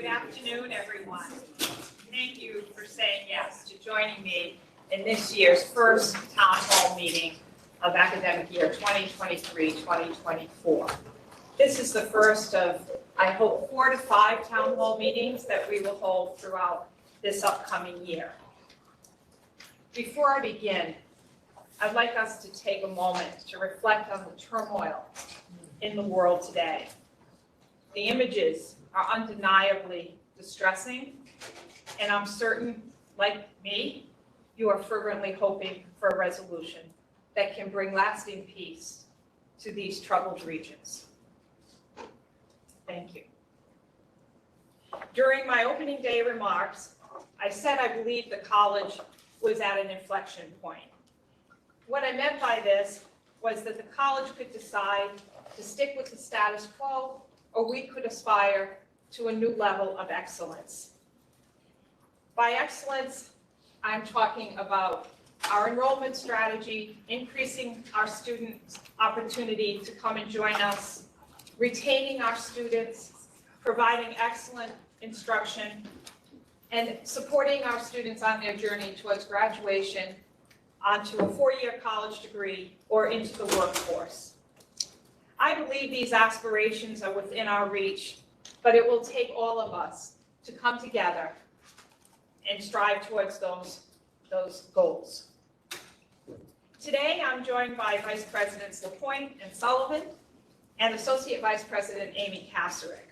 Good afternoon, everyone. Thank you for saying yes to joining me in this year's first town hall meeting of academic year 2023-2024. This is the first of, I hope, 4 to 5 town hall meetings that we will hold throughout this upcoming year. Before I begin, I'd like us to take a moment to reflect on the turmoil in the world today. The images are undeniably distressing, and I'm certain, like me, you are fervently hoping for a resolution that can bring lasting peace to these troubled regions. Thank you. During my opening day remarks, I said I believed the college was at an inflection point. What I meant by this was that the college could decide to stick with the status quo, or we could aspire to a new level of excellence. By excellence, I'm talking about our enrollment strategy, increasing our students' opportunity to come and join us, retaining our students, providing excellent instruction, and supporting our students on their journey towards graduation onto a 4-year college degree or into the workforce. I believe these aspirations are within our reach, but it will take all of us to come together and strive towards those goals. Today, I'm joined by Vice Presidents LaPointe and Sullivan and Associate Vice President Amy Kasserich.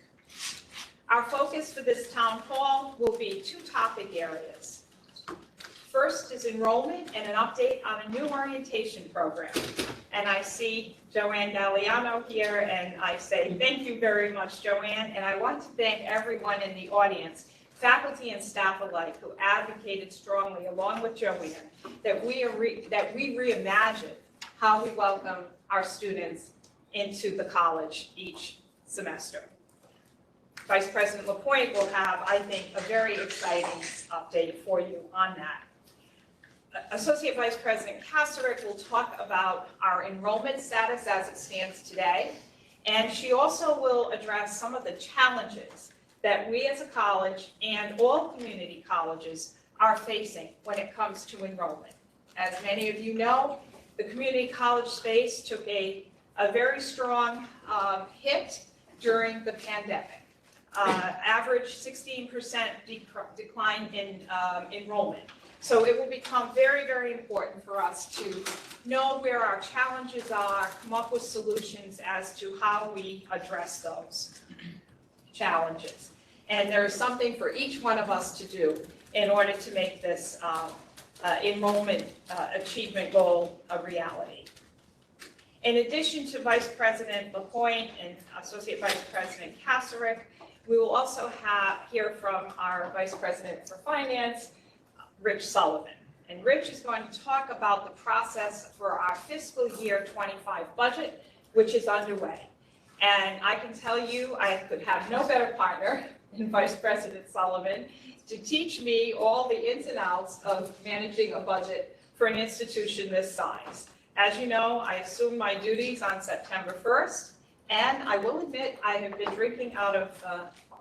Our focus for this town hall will be 2 topic areas. First is enrollment and an update on a new orientation program. And I see Joanne Galliano here, and I say thank you very much, Joanne. And I want to thank everyone in the audience, faculty and staff alike, who advocated strongly, along with Joanne, that we reimagine how we welcome our students into the college each semester. Vice President LaPointe will have, I think, a very exciting update for you on that. Associate Vice President Kasserich will talk about our enrollment status as it stands today, and she also will address some of the challenges that we as a college and all community colleges are facing when it comes to enrollment. As many of you know, the community college space took a very strong hit during the pandemic. Average 16% decline in enrollment. So it will become very, very important for us to know where our challenges are, come up with solutions as to how we address those challenges. And there's something for each one of us to do in order to make this enrollment achievement goal a reality. In addition to Vice President LaPointe and Associate Vice President Kasserich, we will also hear from our Vice President for Finance, Rich Sullivan. And Rich is going to talk about the process for our fiscal year 25 budget, which is underway. And I can tell you, I could have no better partner than Vice President Sullivan to teach me all the ins and outs of managing a budget for an institution this size. As you know, I assumed my duties on September 1st, and I will admit I have been drinking out of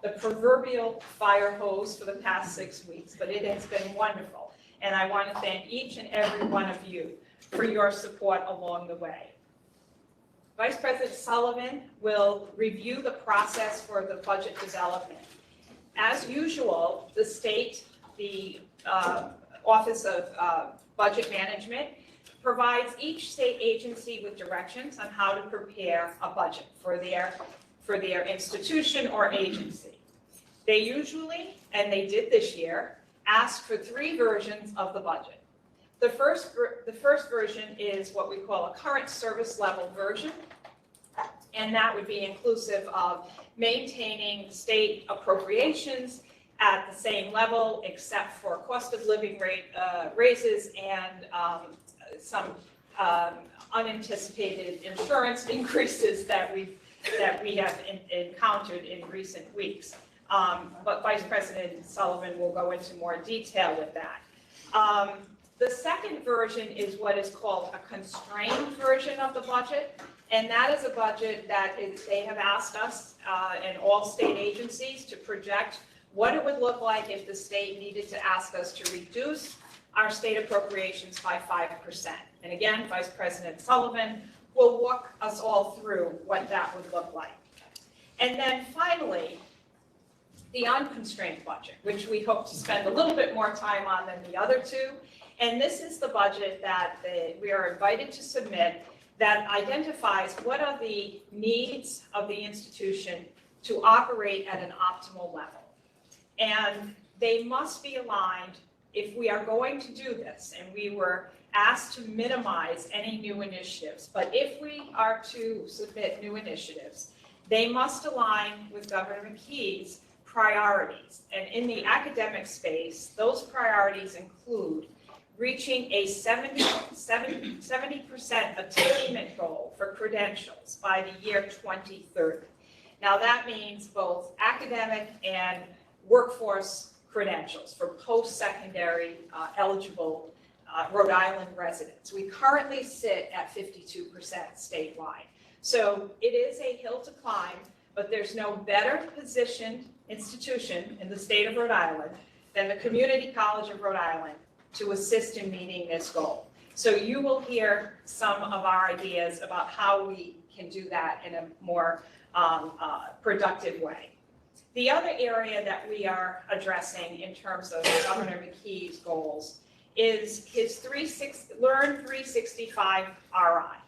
the proverbial fire hose for the past 6 weeks, but it has been wonderful. And I want to thank each and every one of you for your support along the way. Vice President Sullivan will review the process for the budget development. As usual, the state, the Office of Budget Management, provides each state agency with directions on how to prepare a budget for their institution or agency. They usually, and they did this year, ask for 3 versions of the budget. The first version is what we call a current service level version, and that would be inclusive of maintaining state appropriations at the same level except for cost of living rate raises and some unanticipated insurance increases that we have encountered in recent weeks. But Vice President Sullivan will go into more detail with that. The second version is what is called a constrained version of the budget, and that is a budget that they have asked us and all state agencies to project what it would look like if the state needed to ask us to reduce our state appropriations by 5%. And again, Vice President Sullivan will walk us all through what that would look like. And then finally, the unconstrained budget, which we hope to spend a little bit more time on than the other two. And this is the budget that we are invited to submit that identifies what are the needs of the institution to operate at an optimal level. And they must be aligned if we are going to do this. And we were asked to minimize any new initiatives. But if we are to submit new initiatives, they must align with Governor McKee's priorities. And in the academic space, those priorities include reaching a 70% attainment goal for credentials by the year 2030. Now that means both academic and workforce credentials for post-secondary eligible Rhode Island residents. We currently sit at 52% statewide. So it is a hill to climb, but there's no better positioned institution in the state of Rhode Island than the Community College of Rhode Island to assist in meeting this goal. So you will hear some of our ideas about how we can do that in a more productive way. The other area that we are addressing in terms of Governor McKee's goals is his Learn 365 RI.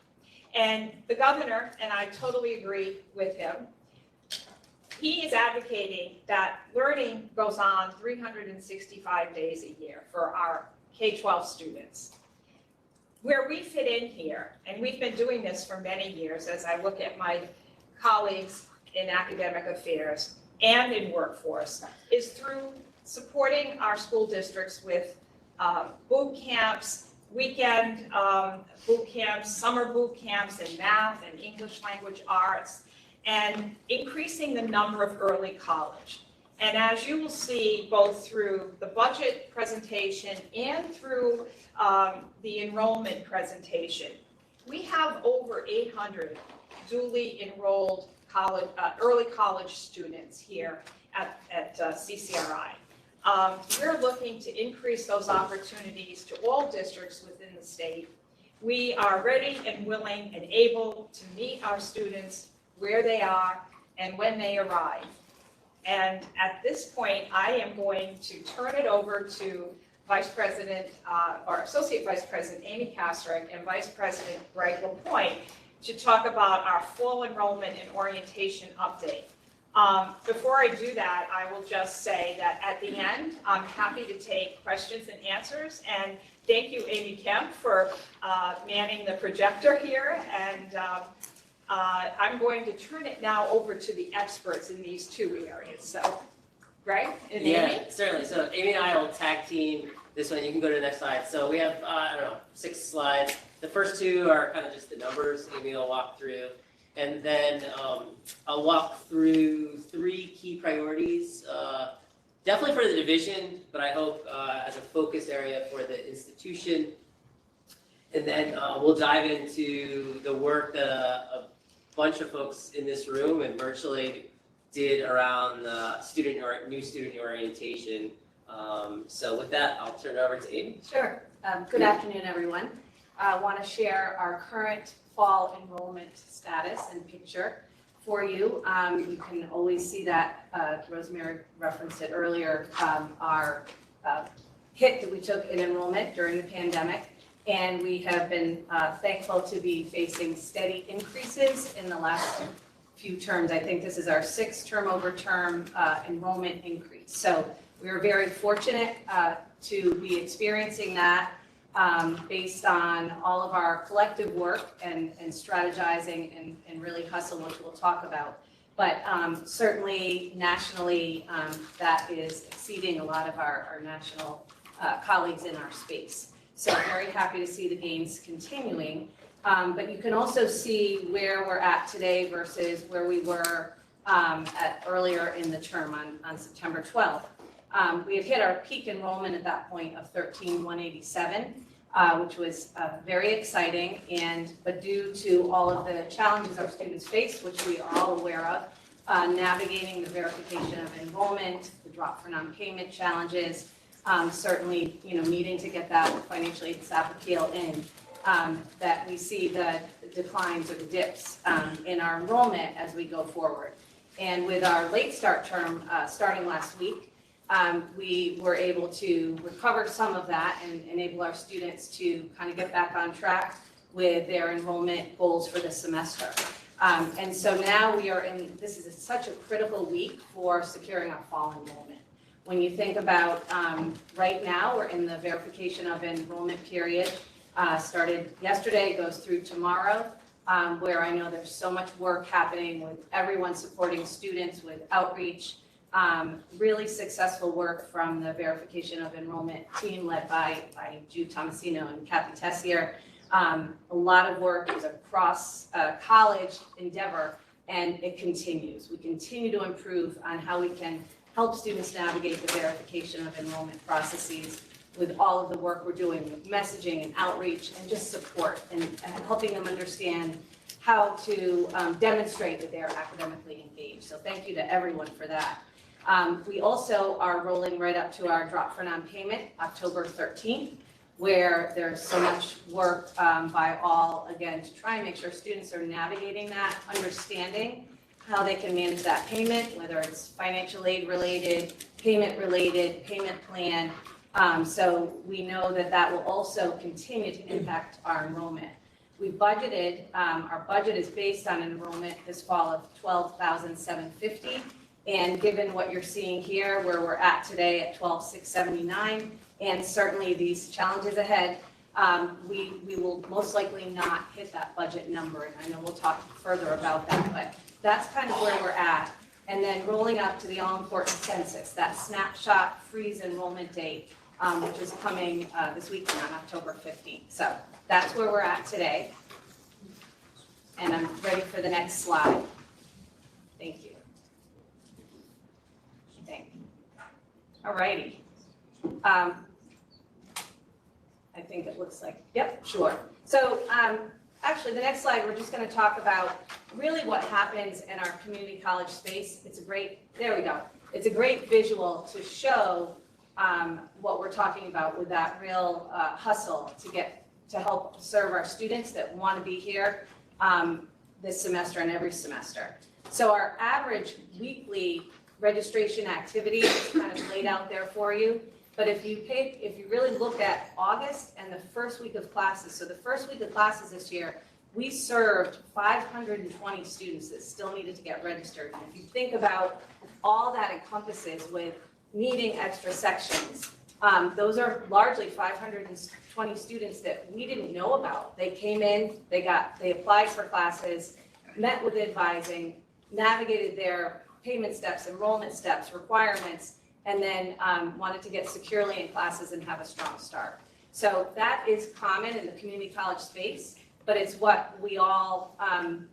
And the governor, and I totally agree with him, he is advocating that learning goes on 365 days a year for our K-12 students. Where we fit in here, and we've been doing this for many years as I look at my colleagues in academic affairs and in workforce, is through supporting our school districts with boot camps, weekend boot camps, summer boot camps in math and English language arts, and increasing the number of early college. And as you will see, both through the budget presentation and through the enrollment presentation, we have over 800 duly enrolled college, early college students here at CCRI. We're looking to increase those opportunities to all districts within the state. We are ready and willing and able to meet our students where they are and when they arrive. And at this point, I am going to turn it over to Vice President, or Associate Vice President Amy Kastrick and Vice President Greg LaPointe to talk about our fall enrollment and orientation update. Before I do that, I will just say that at the end, I'm happy to take questions and answers. And thank you, Amy Kemp, for manning the projector here. And I'm going to turn it now over to the experts in these two areas. So, Greg and Amy? Yeah, certainly. So Amy and I will tag team this one. You can go to the next slide. So we have, 6 slides. The first two are kind of just the numbers Amy will walk through. And then I'll walk through 3 key priorities, definitely for the division, but I hope as a focus area for the institution. And then we'll dive into the work that a bunch of folks in this room and virtually did around new student orientation. So with that, I'll turn it over to Amy. Sure. Good afternoon, everyone. I want to share our current fall enrollment status and picture for you. You can always see that, Rosemary referenced it earlier, our hit that we took in enrollment during the pandemic. And we have been thankful to be facing steady increases in the last few terms. I think this is our 6th term over term enrollment increase. So we are very fortunate to be experiencing that based on all of our collective work and strategizing and really hustle, which we'll talk about. But certainly nationally, that is exceeding a lot of our national colleagues in our space. So very happy to see the gains continuing. But you can also see where we're at today versus where we were earlier in the term on September 12th. We had hit our peak enrollment at that point of 13,187, which was very exciting. But due to all of the challenges our students face, which we are all aware of, navigating the verification of enrollment, the drop for non-payment challenges, certainly, needing to get that financial aid SAP appeal in, that we see the declines or the dips in our enrollment as we go forward. And with our late start term starting last week, we were able to recover some of that and enable our students to kind of get back on track with their enrollment goals for the semester. And so now this is such a critical week for securing our fall enrollment. When you think about right now, we're in the verification of enrollment period, started yesterday, goes through tomorrow, where I know there's so much work happening with everyone supporting students with outreach, really successful work from the verification of enrollment team led by Jude Tomasino and Kathy Tessier. A lot of work. It was a cross college endeavor, and it continues. We continue to improve on how we can help students navigate the verification of enrollment processes with all of the work we're doing with messaging and outreach and just support and helping them understand how to demonstrate that they're academically engaged. So thank you to everyone for that. We also are rolling right up to our drop for non-payment, October 13th, where there's so much work by all, again, to try and make sure students are navigating that, understanding how they can manage that payment, whether it's financial aid related, payment plan. So we know that will also continue to impact our enrollment. We budgeted, our budget is based on enrollment this fall of 12,750. And given what you're seeing here, where we're at today at 12,679, and certainly these challenges ahead, we will most likely not hit that budget number. And I know we'll talk further about that, but that's kind of where we're at. And then rolling up to the all-important census, that snapshot freeze enrollment date, which is coming this weekend on October 15th. So that's where we're at today. And I'm ready for the next slide. Thank you. Thank you. All righty. I think it looks like, yep, sure. So actually, the next slide, we're just going to talk about really what happens in our community college space. It's a great, there we go. It's a great visual to show what we're talking about with that real hustle to help serve our students that want to be here this semester and every semester. So our average weekly registration activity is kind of laid out there for you. But if you really look at August and the first week of classes, so the first week of classes this year, we served 520 students that still needed to get registered. And if you think about all that encompasses with needing extra sections, those are largely 520 students that we didn't know about. They came in, they applied for classes, met with advising, navigated their payment steps, enrollment steps, requirements, and then wanted to get securely in classes and have a strong start. So that is common in the community college space, but it's what we all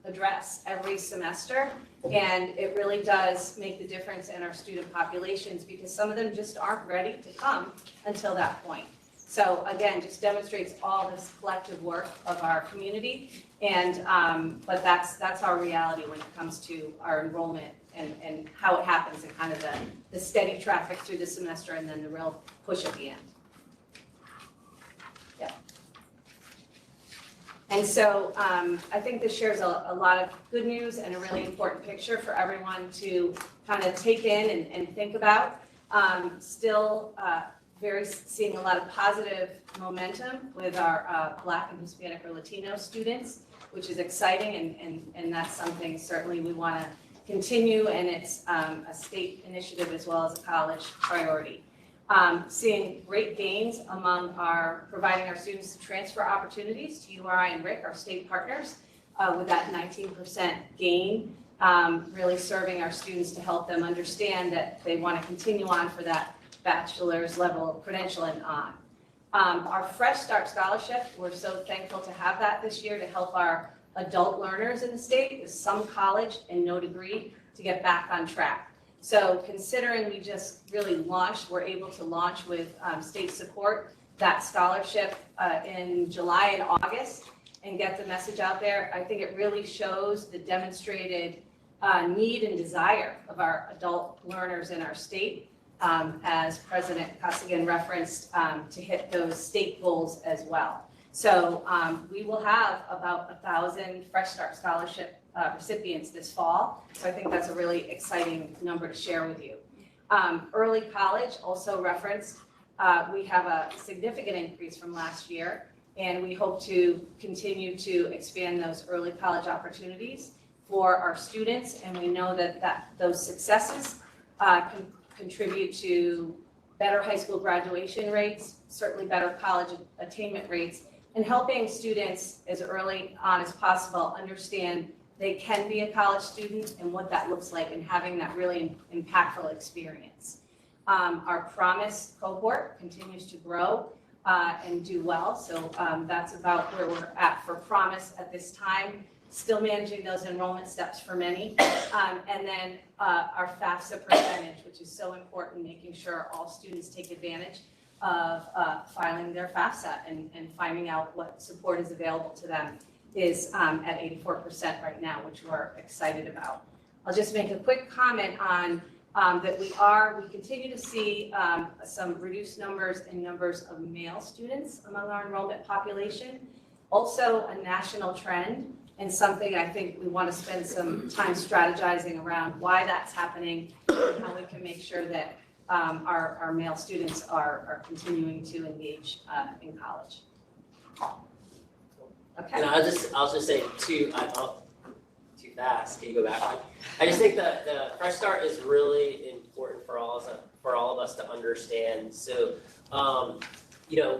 address every semester, and it really does make the difference in our student populations because some of them just aren't ready to come until that point. So again, just demonstrates all this collective work of our community, and but that's our reality when it comes to our enrollment and how it happens and kind of the steady traffic through the semester and then the real push at the end. Yeah. And so I think this shares a lot of good news and a really important picture for everyone to kind of take in and think about. Still seeing a lot of positive momentum with our Black and Hispanic or Latino students, which is exciting, and that's something certainly we want to continue, and it's a state initiative as well as a college priority. Seeing great gains among providing our students transfer opportunities to URI and RIC, our state partners, with that 19% gain, really serving our students to help them understand that they want to continue on for that bachelor's level credential and on. Our Fresh Start Scholarship, we're so thankful to have that this year to help our adult learners in the state with some college and no degree to get back on track. So considering we just really we're able to launch with state support, that scholarship in July and August and get the message out there, I think it really shows the demonstrated need and desire of our adult learners in our state as President Costigan referenced, to hit those state goals as well. So we will have about 1,000 Fresh Start Scholarship recipients this fall. So I think that's a really exciting number to share with you. Early college also referenced, we have a significant increase from last year, and we hope to continue to expand those early college opportunities for our students. And we know that those successes can contribute to better high school graduation rates, certainly better college attainment rates, and helping students as early on as possible understand they can be a college student and what that looks like, and having that really impactful experience. Our Promise cohort continues to grow and do well. So that's about where we're at for Promise at this time. Still managing those enrollment steps for many. And then our FAFSA percentage, which is so important, making sure all students take advantage of filing their FAFSA and finding out what support is available to them, is at 84% right now, which we're excited about. I'll just make a quick comment on that we continue to see some reduced numbers in numbers of male students among our enrollment population. Also a national trend, and something I think we want to spend some time strategizing around why that's happening and how we can make sure that our male students are continuing to engage in college. Okay. And I'll just say too fast. Can you go back one? I just think that the Fresh Start is really important for all of us to understand. So,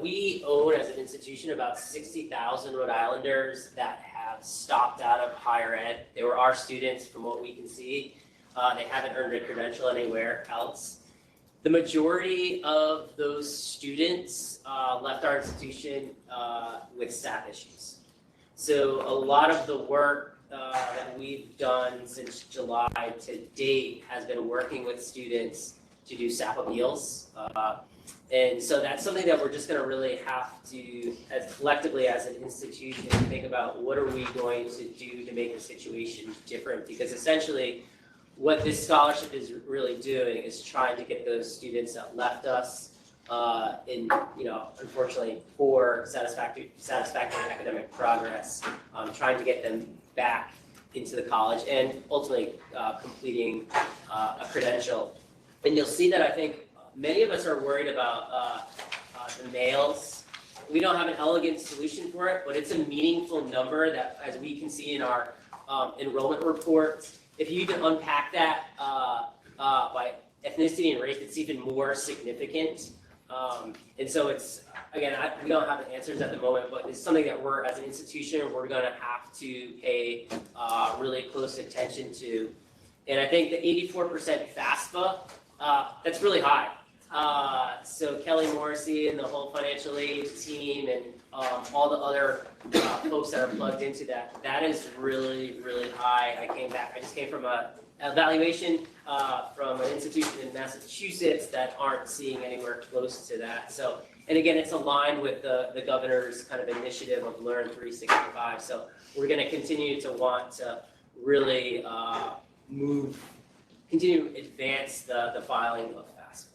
we own as an institution about 60,000 Rhode Islanders that have stopped out of higher ed. They were our students from what we can see. They haven't earned a credential anywhere else. The majority of those students left our institution with staff issues. So a lot of the work that we've done since July to date has been working with students to do staff appeals. And so that's something that we're just going to really have to, as collectively as an institution, think about what are we going to do to make the situation different, because essentially what this scholarship is really doing is trying to get those students that left us unfortunately poor satisfactory academic progress, trying to get them back into the college and ultimately completing a credential. And you'll see that I think many of us are worried about the males. We don't have an elegant solution for it, but it's a meaningful number that, as we can see in our enrollment reports, if you can unpack that by ethnicity and race, it's even more significant. And so it's, again, we don't have the answers at the moment, but it's something that we're, as an institution, we're going to have to pay really close attention to. And I think the 84% FAFSA, that's really high. So Kelly Morrissey and the whole financial aid team and all the other folks that are plugged into that is really, really high. I just came from an evaluation from an institution in Massachusetts that aren't seeing anywhere close to that. So, and again, it's aligned with the governor's kind of initiative of Learn 365. So we're going to continue to want to really continue to advance the filing of FAFSA.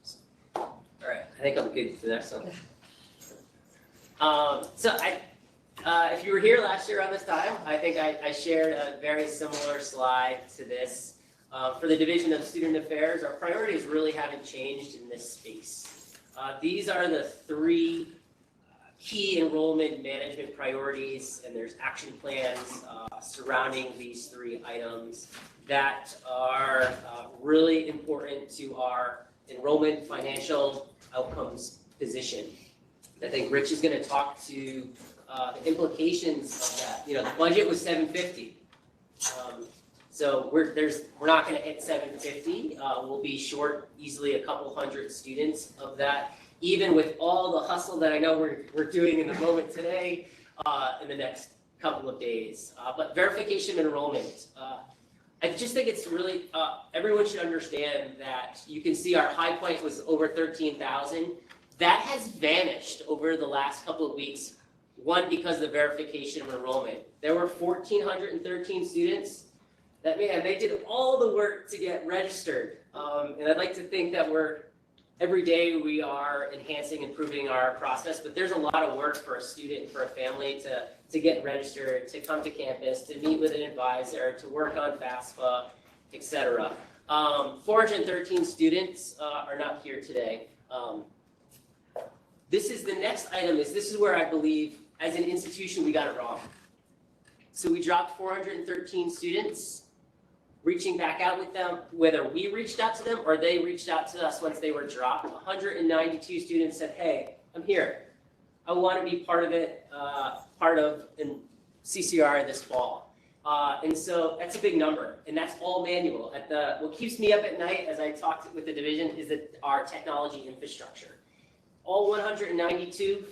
So, all right, I think I'm good for the next one. If you were here last year around this time, I think I shared a very similar slide to this. For the Division of Student Affairs, our priorities really haven't changed in this space. These are the three key enrollment management priorities, and there's action plans surrounding these three items that are really important to our enrollment financial outcomes position. I think Rich is going to talk to the implications of that. The budget was $750. So we're not going to hit 750. We'll be short easily a couple hundred students of that, even with all the hustle that I know we're doing in the moment today in the next couple of days. But verification enrollment, I just think it's really, everyone should understand that you can see our high point was over 13,000. That has vanished over the last couple of weeks. One, because of the verification of enrollment. There were 1,413 students. That, man, they did all the work to get registered. And I'd like to think that every day we are enhancing, improving our process, but there's a lot of work for a student, for a family to get registered, to come to campus, to meet with an advisor, to work on FAFSA, et cetera. 413 students are not here today. This is the next item. This is where I believe, as an institution, we got it wrong. So we dropped 413 students, reaching back out with them, whether we reached out to them or they reached out to us once they were dropped. 192 students said, hey, I'm here. I want to be part of it, part of in CCR this fall. And so that's a big number, and that's all manual. What keeps me up at night as I talk with the division is that our technology infrastructure. All 192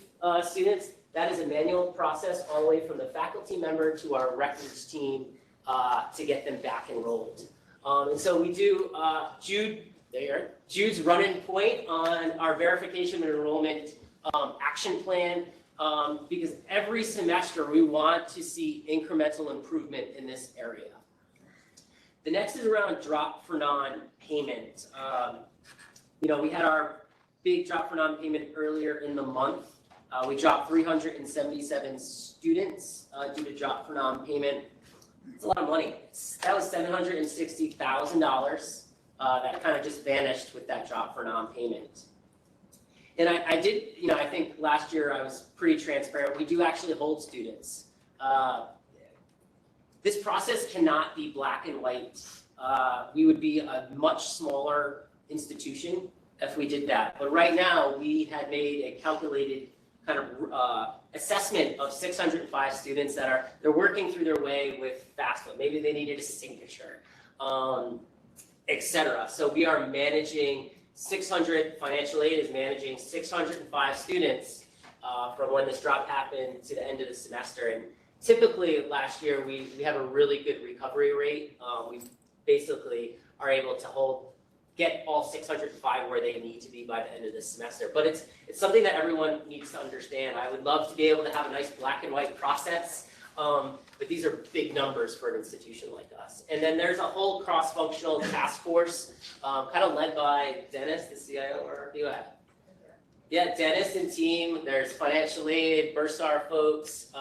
students, that is a manual process all the way from the faculty member to our records team to get them back enrolled. And so we do, Jude's running point on our verification and enrollment action plan, because every semester we want to see incremental improvement in this area. The next is around drop for non-payment. We had our big drop for non-payment earlier in the month. We dropped 377 students due to drop for non-payment. It's a lot of money. That was $760,000 that kind of just vanished with that drop for non-payment. And I did, I think last year I was pretty transparent. We do actually hold students. This process cannot be black and white. We would be a much smaller institution if we did that. But right now, we had made a calculated kind of assessment of 605 students they're working through their way with FAFSA. Maybe they needed a signature, et cetera. So we are managing financial aid is managing 605 students from when this drop happened to the end of the semester. And typically last year, we have a really good recovery rate. We basically are able to get all 605 where they need to be by the end of the semester. But it's something that everyone needs to understand. I would love to be able to have a nice black and white process, but these are big numbers for an institution like us. And then there's a whole cross-functional task force, kind of led by Dennis, the CIO, or you have? Yeah, Dennis and team. There's financial aid, Bursar folks.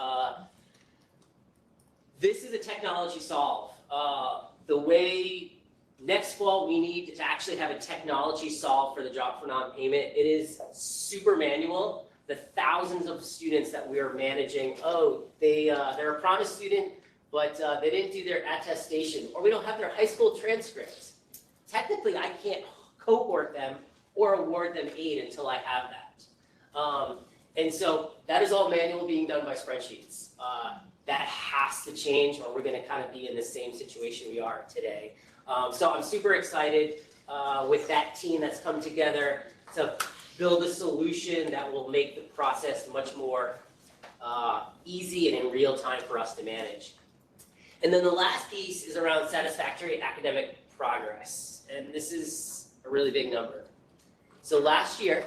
This is a technology solve. Next fall, we need to actually have a technology solve for the drop for non-payment. It is super manual. The thousands of students that we are managing, they're a promise student, but they didn't do their attestation, or we don't have their high school transcripts. Technically, I can't cohort them or award them aid until I have that. And so that is all manual being done by spreadsheets. That has to change, or we're going to kind of be in the same situation we are today. So I'm super excited with that team that's come together to build a solution that will make the process much more easy and in real time for us to manage. And then the last piece is around satisfactory academic progress. And this is a really big number. So last year,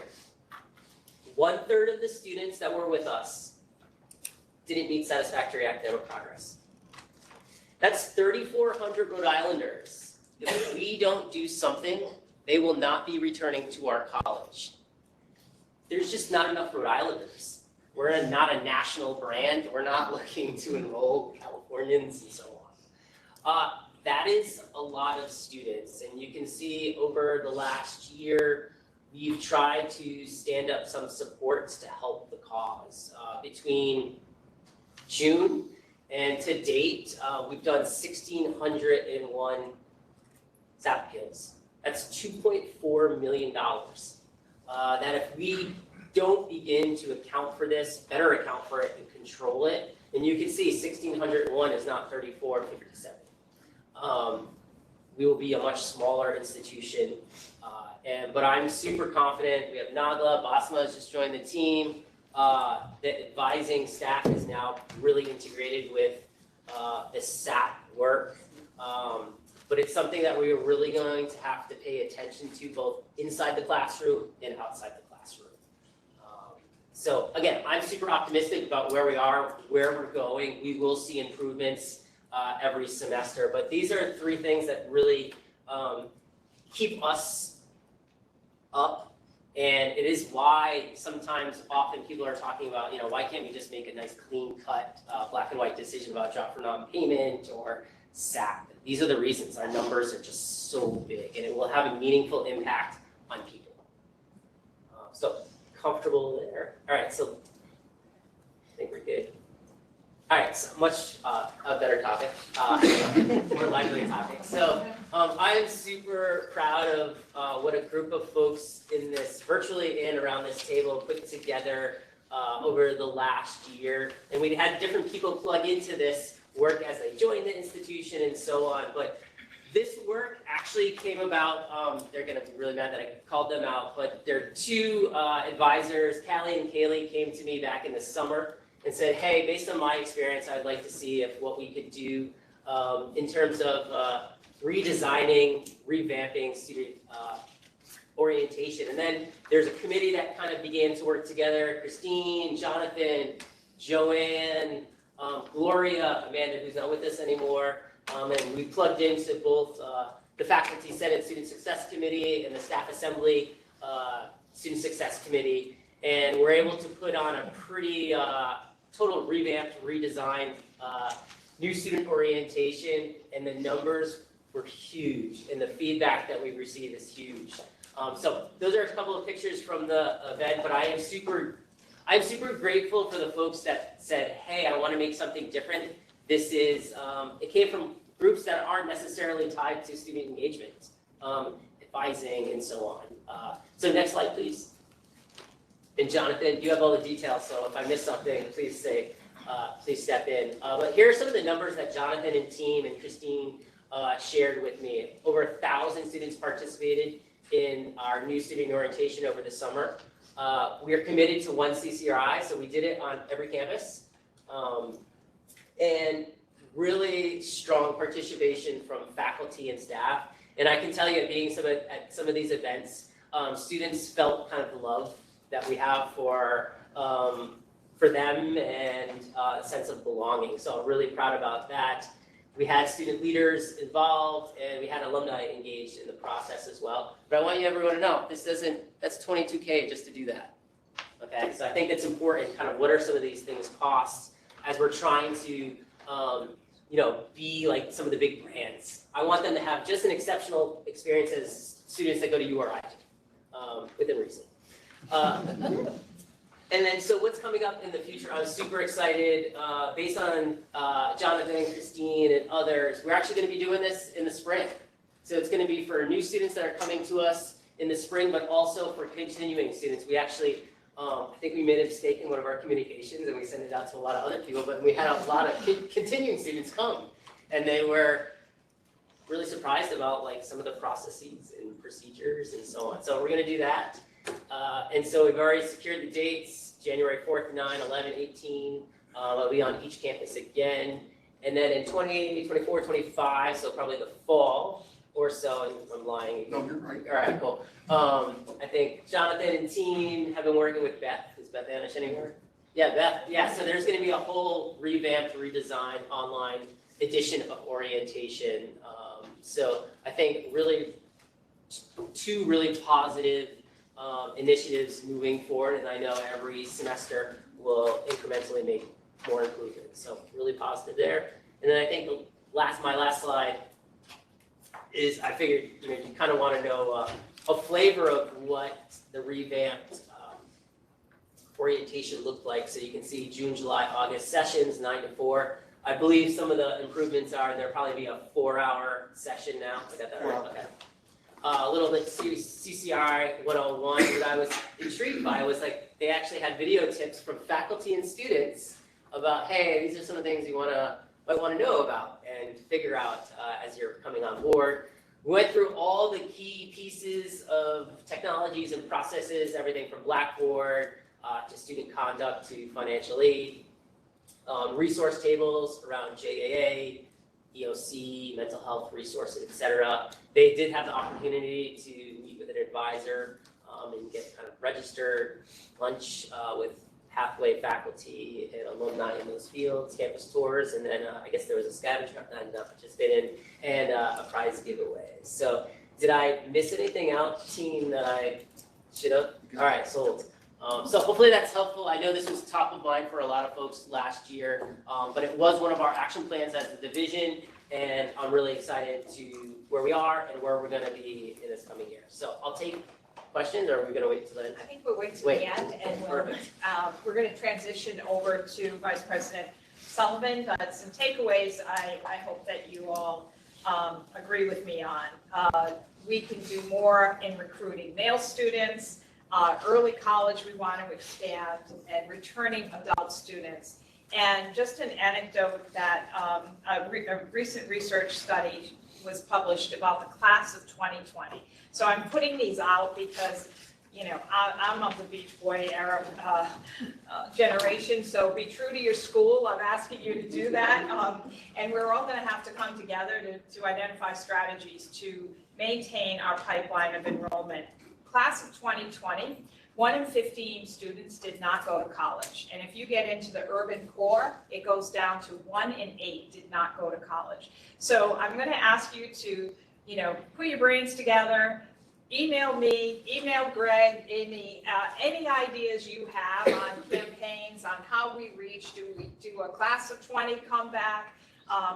1/3 of the students that were with us didn't meet satisfactory academic progress. That's 3,400 Rhode Islanders. If we don't do something, they will not be returning to our college. There's just not enough Rhode Islanders. We're not a national brand. We're not looking to enroll Californians and so on. That is a lot of students. And you can see over the last year, we've tried to stand up some supports to help the cause. Between June and to date, we've done 1,601 SAP appeals. That's $2.4 million. That if we don't begin to account for this, better account for it and control it, and you can see 1,601 is not 3,457. We will be a much smaller institution, but I'm super confident. We have Nagla, Basma has just joined the team. The advising staff is now really integrated with the SAP work. But it's something that we are really going to have to pay attention to both inside the classroom and outside the classroom. So again, I'm super optimistic about where we are, where we're going. We will see improvements every semester, but these are 3 things that really keep us up. And it is why sometimes often people are talking about, why can't we just make a nice clean cut black and white decision about drop for non-payment or SAP? These are the reasons. Our numbers are just so big and it will have a meaningful impact on people. So comfortable there. All right, so I think we're good. All right, so much a better topic, more lively topic. So I am super proud of what a group of folks in this, virtually and around this table, put together over the last year. And we had different people plug into this work as they joined the institution and so on. But this work actually came about, they're gonna be really mad that I called them out, but their two advisors, Callie and Kaylee, came to me back in the summer and said, hey, based on my experience, I'd like to see if what we could do in terms of redesigning, revamping student orientation. And then there's a committee that kind of began to work together, Christine, Jonathan, Joanne, Gloria, Amanda, who's not with us anymore, and we plugged into both the Faculty Senate Student Success Committee and the Staff Assembly Student Success Committee, and we're able to put on a pretty total revamped, redesigned new student orientation, and the numbers were huge, and the feedback that we received is huge. So those are a couple of pictures from the event, but I'm super grateful for the folks that said, hey, I want to make something different. This is, it came from groups that aren't necessarily tied to student engagement, advising, and so on. So next slide, please. And Jonathan, you have all the details, so if I miss something, please say, please step in. But here are some of the numbers that Jonathan and team and Christine shared with me. Over 1,000 students participated in our new student orientation over the summer. We are committed to one CCRI, so we did it on every campus. And really strong participation from faculty and staff. And I can tell you, being at some of these events, students felt kind of the love that we have for them and a sense of belonging. So I'm really proud about that. We had student leaders involved and we had alumni engaged in the process as well. But I want everyone to know, that's $22K just to do that. Okay, so I think it's important, kind of what are some of these things costs as we're trying to be like some of the big brands. I want them to have just an exceptional experience as students that go to URI, within reason. And then, so what's coming up in the future? I'm super excited. Based on Jonathan, Christine, and others, we're actually going to be doing this in the spring. So it's going to be for new students that are coming to us in the spring, but also for continuing students. We actually, I think we made a mistake in one of our communications, and we sent it out to a lot of other people, but we had a lot of continuing students come, and they were really surprised about like some of the processes and procedures and so on. So we're going to do that. And so we've already secured the dates, January 4th, 9, 11, 18. I'll be on each campus again. And then in 24, 25, so probably the fall or so, and I'm lying. No, you're right. All right, cool. I think Jonathan and team have been working with Beth. Is Beth Anish anywhere? Yeah, Beth. Yeah, so there's going to be a whole revamped, redesigned online edition of orientation. So I think really two really positive initiatives moving forward, and I know every semester will incrementally make more improvements. So really positive there. And then I think my last slide is I figured you kind of want to know a flavor of what the revamped orientation looked like. So you can see June, July, August sessions, 9 to 4. I believe some of the improvements are there'll probably be a 4-hour session now. I got that right? Okay. A little bit CCI 101. What I was intrigued by was like they actually had video tips from faculty and students about, hey, these are some of the things you might want to know about and figure out as you're coming on board. We went through all the key pieces of technologies and processes, everything from Blackboard to student conduct to financial aid, resource tables around JAA, EOC, mental health resources, et cetera. They did have the opportunity to meet with an advisor and get kind of registered, lunch with Pathway faculty and alumni in those fields, campus tours, and then I guess there was a scavenger hunt that I did not participate in, and a prize giveaway. So Did I miss anything out, team, that I should have? All right, sold. So hopefully that's helpful. I know this was top of mind for a lot of folks last year, but it was one of our action plans as a division, and I'm really excited to where we are and where we're going to be in this coming year. So I'll take questions, or are we going to wait till then? I think we'll wait till the end, and we're going to transition over to Vice President Sullivan. But some takeaways I hope that you all agree with me on. We can do more in recruiting male students. Early college we want to expand, and returning adult students. And just an anecdote that a recent research study was published about the class of 2020. So I'm putting these out because, you know, I'm of the Beach Boy era generation, so be true to your school. I'm asking you to do that. And we're all going to have to come together to identify strategies to maintain our pipeline of enrollment. Class of 2020, 1 in 15 students did not go to college. And if you get into the urban core, it goes down to 1 in 8 did not go to college. So I'm going to ask you to, you know, put your brains together, email me, email Greg, Amy, any ideas you have on campaigns, on how we reach. Do we do a class of 20 comeback?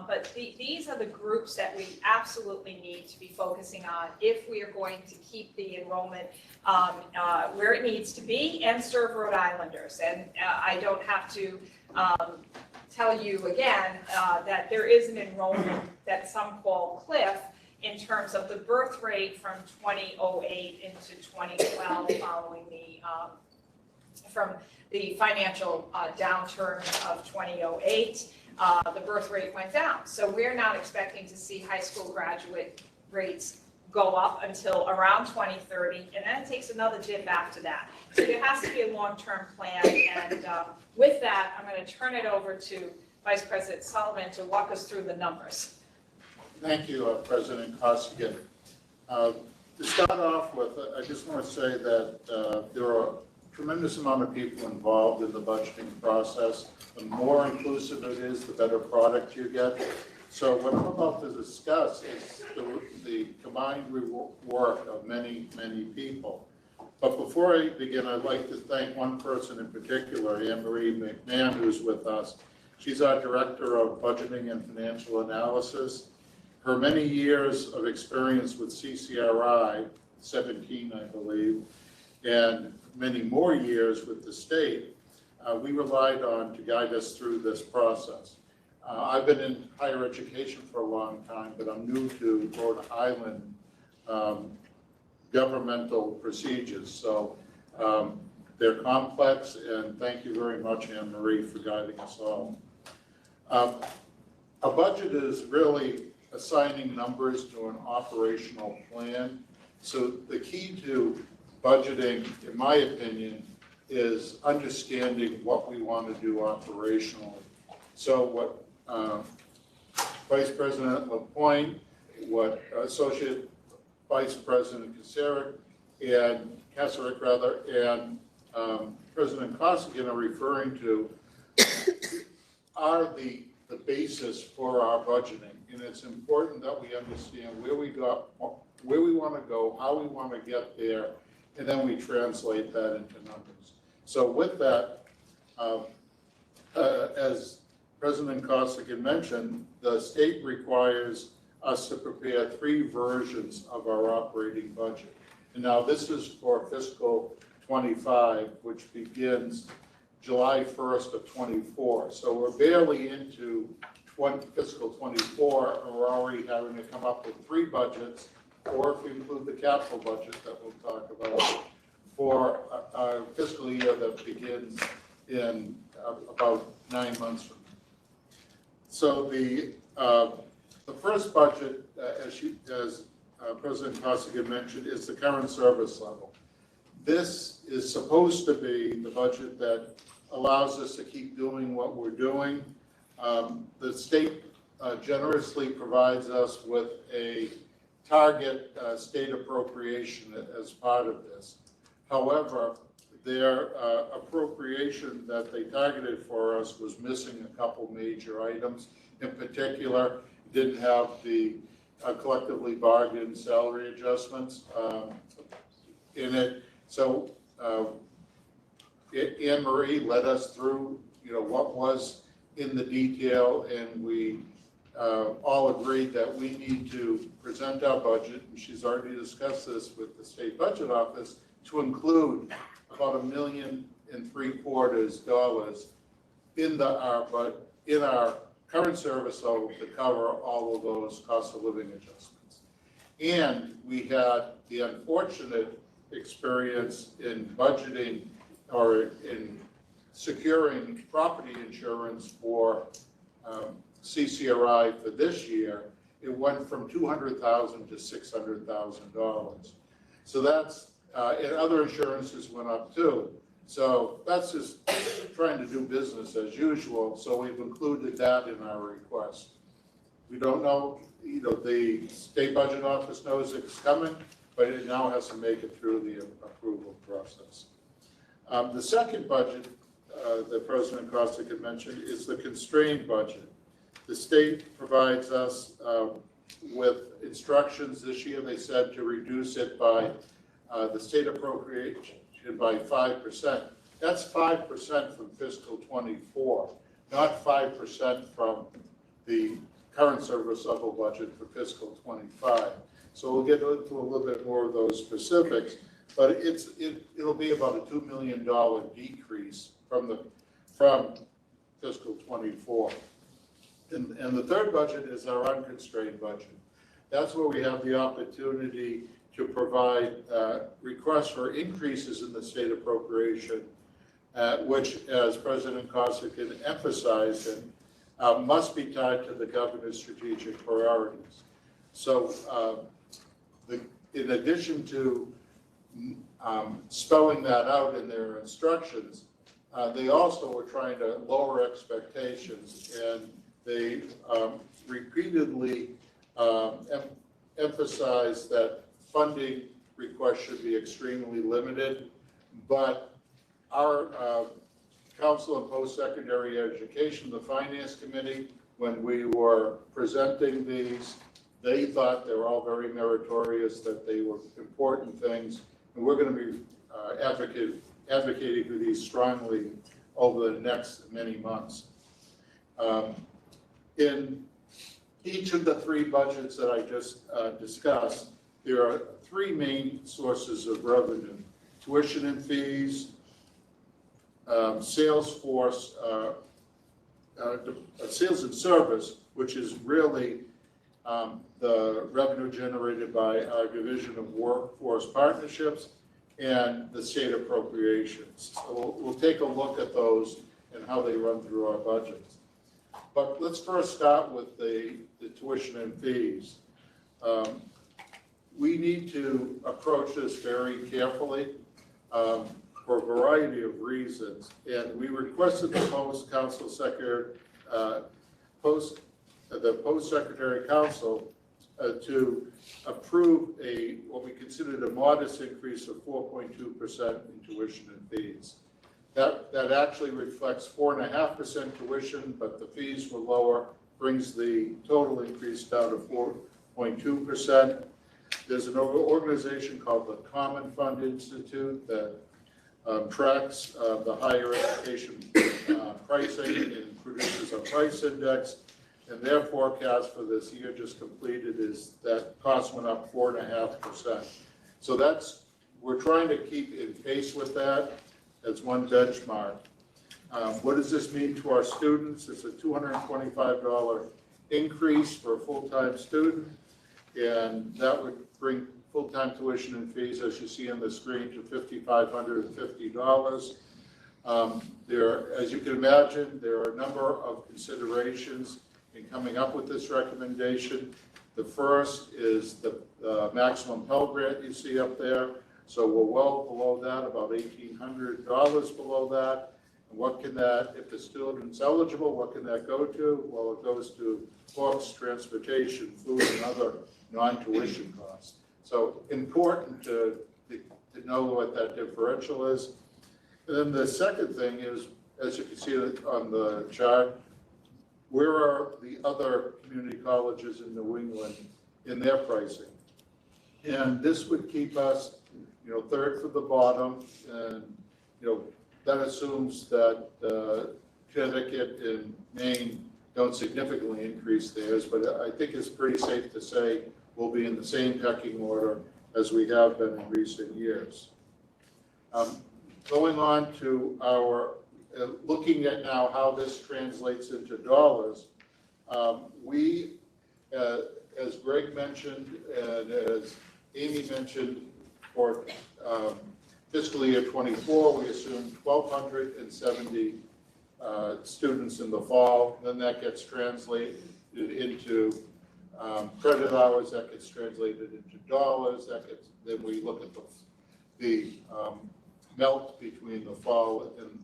But these are the groups that we absolutely need to be focusing on if we are going to keep the enrollment where it needs to be and serve Rhode Islanders. And I don't have to tell you again that there is an enrollment that some call cliff in terms of the birth rate from 2008 into 2012 following from the financial downturn of 2008. The birth rate went down. So we're not expecting to see high school graduate rates go up until around 2030, and then it takes another dip after that. So there has to be a long-term plan, and with that, I'm going to turn it over to Vice President Sullivan to walk us through the numbers. Thank you, President Costigan. To start off with, I just want to say that there are a tremendous amount of people involved in the budgeting process. The more inclusive it is, the better product you get. So what I'm about to discuss is the combined work of many, many people. But before I begin, I'd like to thank one person in particular, Anne-Marie McMahon, who's with us. She's our Director of Budgeting and Financial Analysis. Her many years of experience with CCRI, 17, I believe, and many more years with the state, we relied on to guide us through this process. I've been in higher education for a long time, but I'm new to Rhode Island governmental procedures. So they're complex, and thank you very much, Anne-Marie, for guiding us all. A budget is really assigning numbers to an operational plan. So the key to budgeting, in my opinion, is understanding what we want to do operationally. So what Vice President LaPointe, what Associate Vice President Kasaric and President Costigan are referring to are the basis for our budgeting. And it's important that we understand where we want to go, how we want to get there, and then we translate that into numbers. So with that, as President Costigan mentioned, the state requires us to prepare 3 versions of our operating budget. And now this is for fiscal 25, which begins July 1st of 24. So we're barely into fiscal 24, and we're already having to come up with 3 budgets, or if we include the capital budget that we'll talk about, for a fiscal year that begins in about 9 months from now. So the first budget, as President Costigan mentioned, is the current service level. This is supposed to be the budget that allows us to keep doing what we're doing. The state generously provides us with a target state appropriation as part of this. However, their appropriation that they targeted for us was missing a couple major items. In particular, didn't have the collectively bargained salary adjustments in it. So Anne Marie led us through, what was in the detail, and we all agreed that we need to present our budget, and she's already discussed this with the state budget office, to include about $1.75 million in our current service level to cover all of those cost of living adjustments. And we had the unfortunate experience in budgeting or in securing property insurance for CCRI for this year. It went from $200,000 to $600,000. So that's, and other insurances went up too. So that's just trying to do business as usual. So we've included that in our request. We don't know, the state budget office knows it's coming, but it now has to make it through the approval process. The second budget that President Costigan mentioned is the constrained budget. The state provides us with instructions this year, they said, to reduce it by the state appropriation by 5%. That's 5% from fiscal 24, not 5% from the current service level budget for fiscal 25. So we'll get into a little bit more of those specifics, but it'll be about a $2 million decrease from fiscal 24. And the third budget is our unconstrained budget. That's where we have the opportunity to provide requests for increases in the state appropriation, which, as President Costigan emphasized, must be tied to the governor's strategic priorities. So in addition to spelling that out in their instructions, they also were trying to lower expectations, and they repeatedly emphasized that funding requests should be extremely limited, but our Council on Post-Secondary Education, the Finance Committee, when we were presenting these, they thought they were all very meritorious, that they were important things, and we're going to be advocating for these strongly over the next many months. In each of the three budgets that I just discussed, there are three main sources of revenue: tuition and fees, sales and service, which is really the revenue generated by our Division of Workforce Partnerships, and the state appropriations. So we'll take a look at those and how they run through our budgets. But let's first start with the tuition and fees. We need to approach this very carefully for a variety of reasons. And we requested the Post-Secretary Council to approve what we considered a modest increase of 4.2% in tuition and fees. That actually reflects 4.5% tuition, but the fees were lower, brings the total increase down to 4.2%. There's an organization called the Common Fund Institute that tracks the higher education pricing and produces a price index. And their forecast for this year just completed is that cost went up 4.5%. So we're trying to keep in pace with that as one benchmark. What does this mean to our students? It's a $225 increase for a full-time student, and that would bring full-time tuition and fees, as you see on the screen, to $5,550. As you can imagine, there are a number of considerations in coming up with this recommendation. The first is the maximum Pell Grant you see up there. So we're well below that, about $1,800 below that. And what can that, if the student's eligible, what can that go to? Well, it goes to books, transportation, food, and other non-tuition costs. So important to know what that differential is. And then the second thing is, as you can see on the chart, where are the other community colleges in New England in their pricing. And this would keep us, third from the bottom, and, that assumes that Connecticut and Maine don't significantly increase theirs, but I think it's pretty safe to say we'll be in the same pecking order as we have been in recent years. Going on to our, looking at now how this translates into dollars, we, as Greg mentioned and as Amy mentioned, for fiscal year 24, we assume 1,270 students in the fall. Then that gets translated into credit hours, that gets translated into dollars, then we look at the melt between the fall and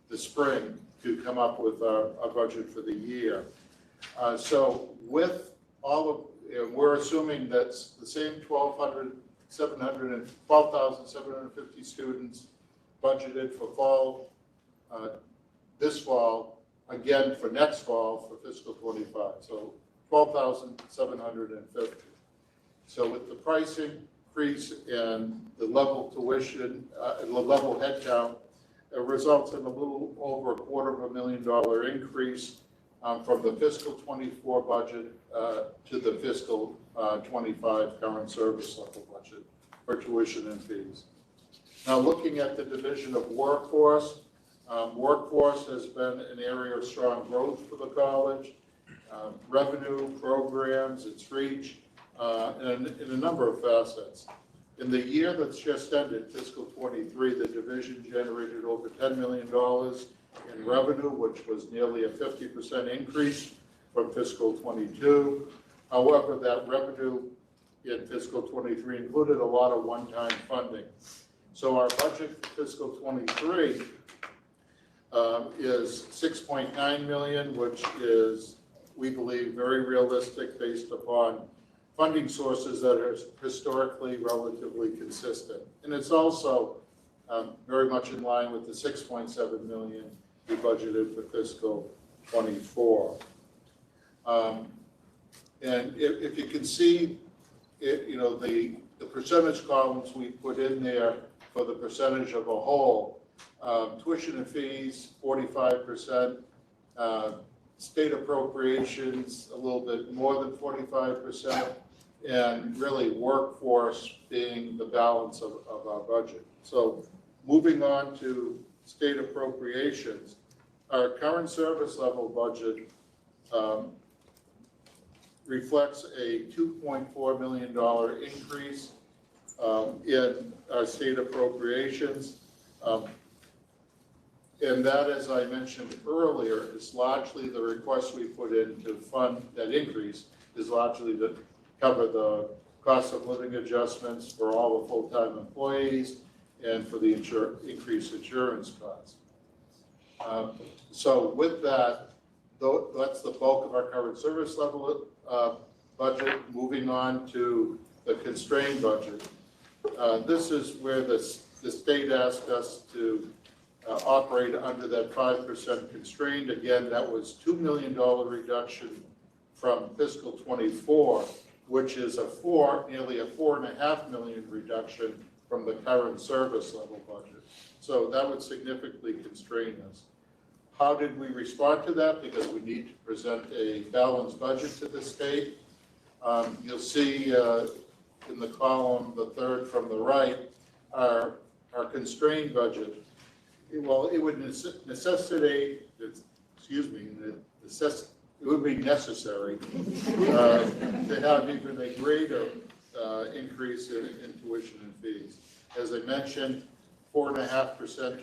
the spring to come up with our budget for the year. So with all of, we're assuming that's the same 12,750 students budgeted for fall, this fall, again for next fall for fiscal 25. So 12,750. So with the price increase and the level tuition, and the level headcount, it results in a little over $250,000 increase from the fiscal 24 budget to the fiscal 25 current service level budget for tuition and fees. Now, looking at the division of workforce, workforce has been an area of strong growth for the college. Revenue, programs, its reach, and in a number of facets. In the year that's just ended, fiscal 23, the division generated over $10 million in revenue, which was nearly a 50% increase from fiscal 22. However, that revenue in fiscal 23 included a lot of one-time funding. So our budget for fiscal 23 is $6.9 million, which is, we believe, very realistic based upon funding sources that are historically relatively consistent. And it's also very much in line with the $6.7 million we budgeted for fiscal 24. And if you can see, the percentage columns we put in there for the percentage of a whole, tuition and fees, 45%, state appropriations, a little bit more than 45%, and really workforce being the balance of our budget. So moving on to state appropriations, our current service level budget reflects a $2.4 million increase in our state appropriations. And that, as I mentioned earlier, is largely the request we put in to fund that increase is largely to cover the cost of living adjustments for all the full-time employees and for the increased insurance costs. So with that, that's the bulk of our current service level budget. Moving on to the constrained budget. This is where the state asked us to operate under that 5% constraint. Again, that was $2 million reduction from fiscal 24, which is nearly a $4.5 million reduction from the current service level budget. So that would significantly constrain us. How did we respond to that? Because we need to present a balanced budget to the state. You'll see in the column, the third from the right, our constrained budget. Well, it would necessitate, it would be necessary to have even a greater increase in tuition and fees. As I mentioned, 4.5%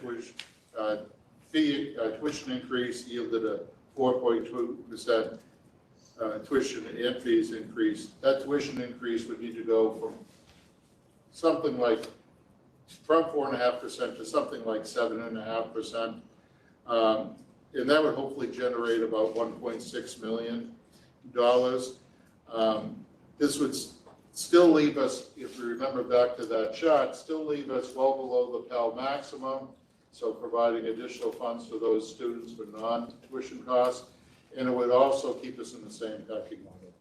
tuition increase yielded a 4.2% tuition and fees increase. That tuition increase would need to go from 4.5% to something like 7.5%. And that would hopefully generate about $1.6 million. This would still leave us, if we remember back to that chart, still leave us well below the Pell maximum. So providing additional funds for those students for non-tuition costs. And it would also keep us in the same pecking order.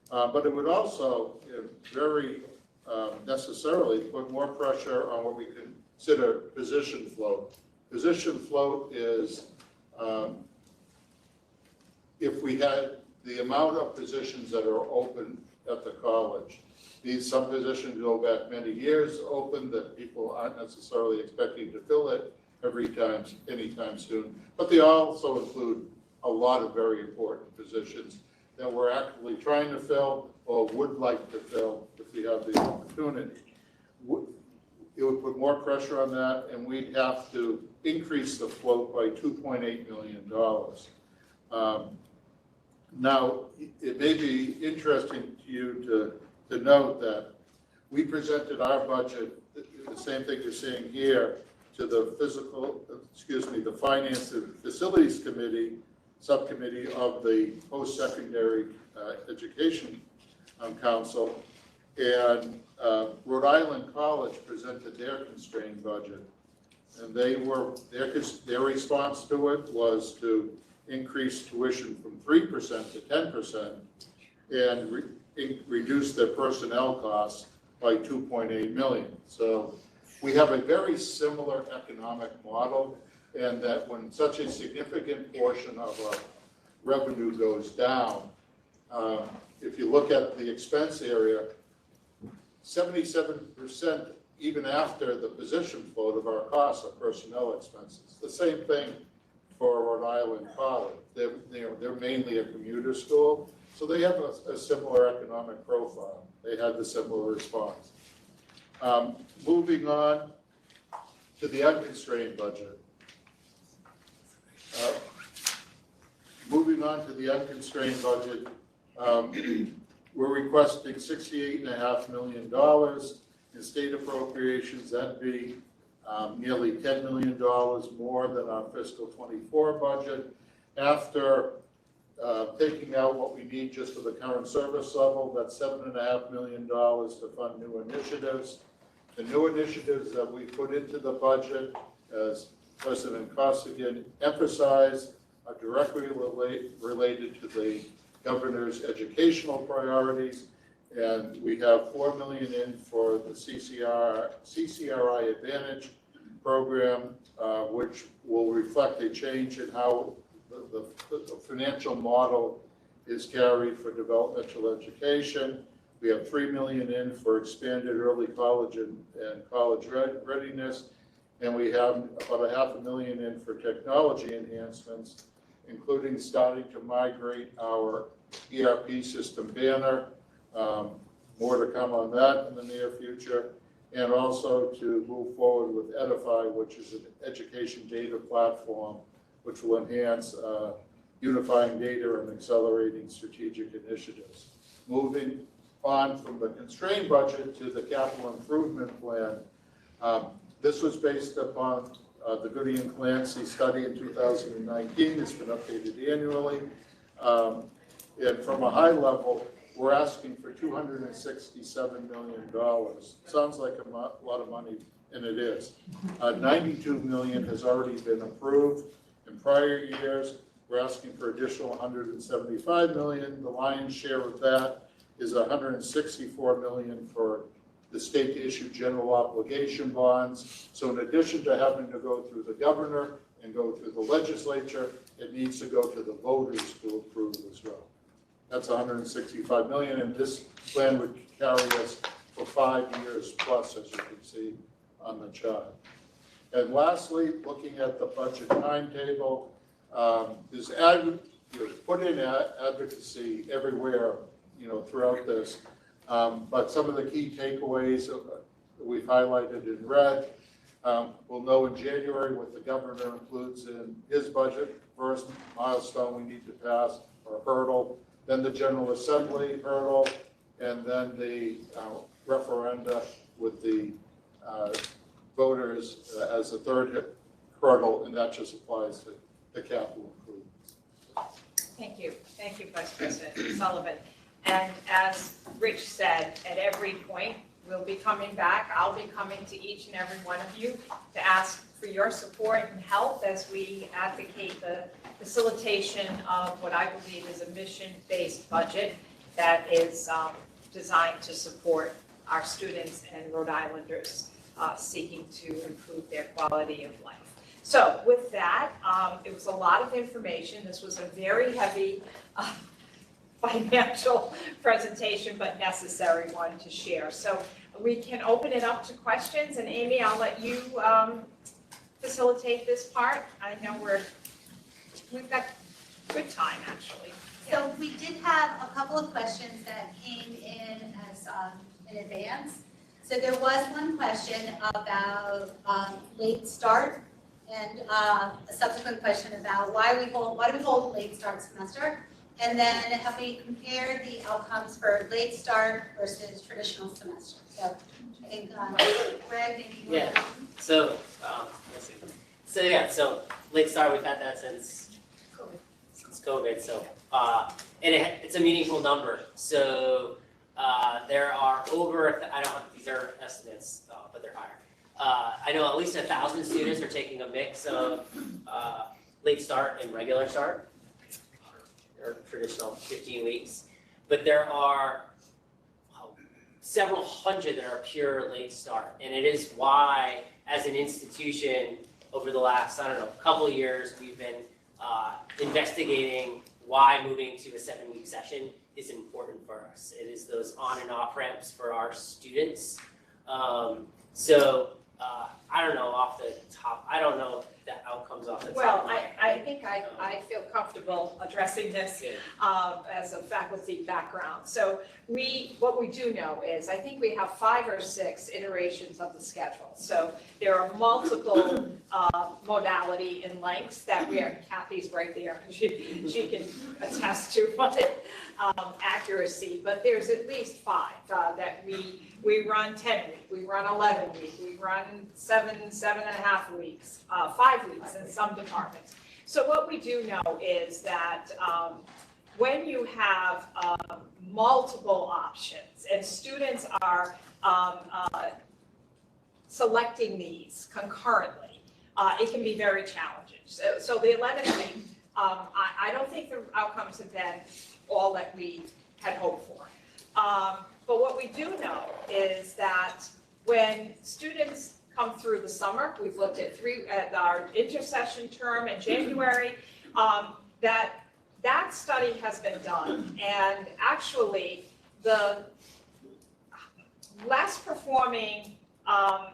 But it would also very necessarily put more pressure on what we consider position float. Position float is if we had the amount of positions that are open at the college. Some positions go back many years open that people aren't necessarily expecting to fill it anytime soon. But they also include a lot of very important positions that we're actively trying to fill or would like to fill if we have the opportunity. It would put more pressure on that, and we'd have to increase the float by $2.8 million. Now, it may be interesting to you to note that we presented our budget, the same thing you're seeing here, to the the Finance and Facilities Committee, subcommittee of the Post-Secondary Education Council. And Rhode Island College presented their constrained budget. And their response to it was to increase tuition from 3% to 10% and reduce their personnel costs by $2.8 million. So we have a very similar economic model, and that when such a significant portion of our revenue goes down, if you look at the expense area, 77%, even after the position float of our costs, are personnel expenses. The same thing for Rhode Island College. They're mainly a commuter school, so they have a similar economic profile. They had the similar response. Moving on to the unconstrained budget. We're requesting $68.5 million in state appropriations. That'd be nearly $10 million more than our fiscal 24 budget. After taking out what we need just for the current service level, that's $7.5 million to fund new initiatives. The new initiatives that we put into the budget, as President Costigan emphasized, are directly related to the governor's educational priorities. And we have $4 million in for the CCRI Advantage program, which will reflect a change in how the financial model is carried for developmental education. We have $3 million in for expanded early college and college readiness. And we have about $500,000 in for technology enhancements, including starting to migrate our ERP system Banner. More to come on that in the near future. And also to move forward with Edify, which is an education data platform, which will enhance unifying data and accelerating strategic initiatives. Moving on from the constrained budget to the capital improvement plan. This was based upon the Goody and Clancy study in 2019. It's been updated annually. And from a high level, we're asking for $267 million. Sounds like a lot of money, and it is. $92 million has already been approved. In prior years, we're asking for additional $175 million. The lion's share of that is $164 million for the state to issue general obligation bonds. So in addition to having to go through the governor and go through the legislature, it needs to go to the voters to approve as well. That's $165 million, and this plan would carry us for 5 years plus, as you can see on the chart. And lastly, looking at the budget timetable, there's put in advocacy everywhere, throughout this. But some of the key takeaways that we've highlighted in red, we'll know in January what the governor includes in his budget. First milestone we need to pass, or hurdle, then the General Assembly hurdle, and then the referenda with the voters as a third hurdle, and that just applies to the capital improvements. Thank you, Vice President Sullivan. And as Rich said, at every point, we'll be coming back. I'll be coming to each and every one of you to ask for your support and help as we advocate the facilitation of what I believe is a mission-based budget. that is designed to support our students and Rhode Islanders seeking to improve their quality of life. So with that, it was a lot of information. This was a very heavy financial presentation, but necessary one to share. So we can open it up to questions, and Amy, I'll let you facilitate this part. I know we've got good time, actually. So we did have a couple of questions that came in as in advance. So there was one question about late start, and a subsequent question about why do we hold a late start semester, and then have we compared the outcomes for late start versus traditional semester. So I think Greg, maybe you want to. So let's see. So late start, we've had that since COVID. So and it's a meaningful number. So there are over, I don't have, these are estimates, but they're higher. I know at least 1,000 students are taking a mix of late start and regular start, or traditional 15 weeks. But there are several hundred that are pure late start. And it is why, as an institution, over the last, couple of years, we've been investigating why moving to a 7-week session is important for us. It is those on and off ramps for our students. I don't know off the top, I don't know if that outcomes off the top. Well, of my I head. think I feel comfortable addressing this as a faculty background. So what we do know is, I think we have 5 or 6 iterations of the schedule. So there are multiple modality and lengths that we are, Kathy's right there, she can attest to accuracy, but there's at least 5 that we run 10 week, we run 11 week, we run 7.5 weeks, 5 weeks in some departments. So what we do know is that when you have multiple options and students are selecting these concurrently, it can be very challenging. So the 11th week, I don't think the outcomes have been all that we had hoped for. But what we do know is that when students come through the summer, we've looked at our intersession term in January, that study has been done. And actually, the less performing,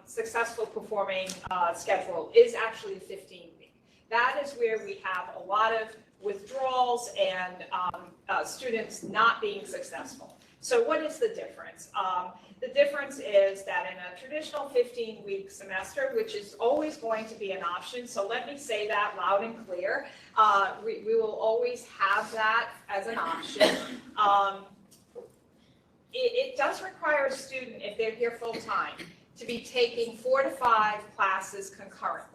successful performing schedule is actually a 15-week. That is where we have a lot of withdrawals and students not being successful. So what is the difference? The difference is that in a traditional 15-week semester, which is always going to be an option, so let me say that loud and clear, we will always have that as an option. It does require a student, if they're here full-time, to be taking 4 to 5 classes concurrently.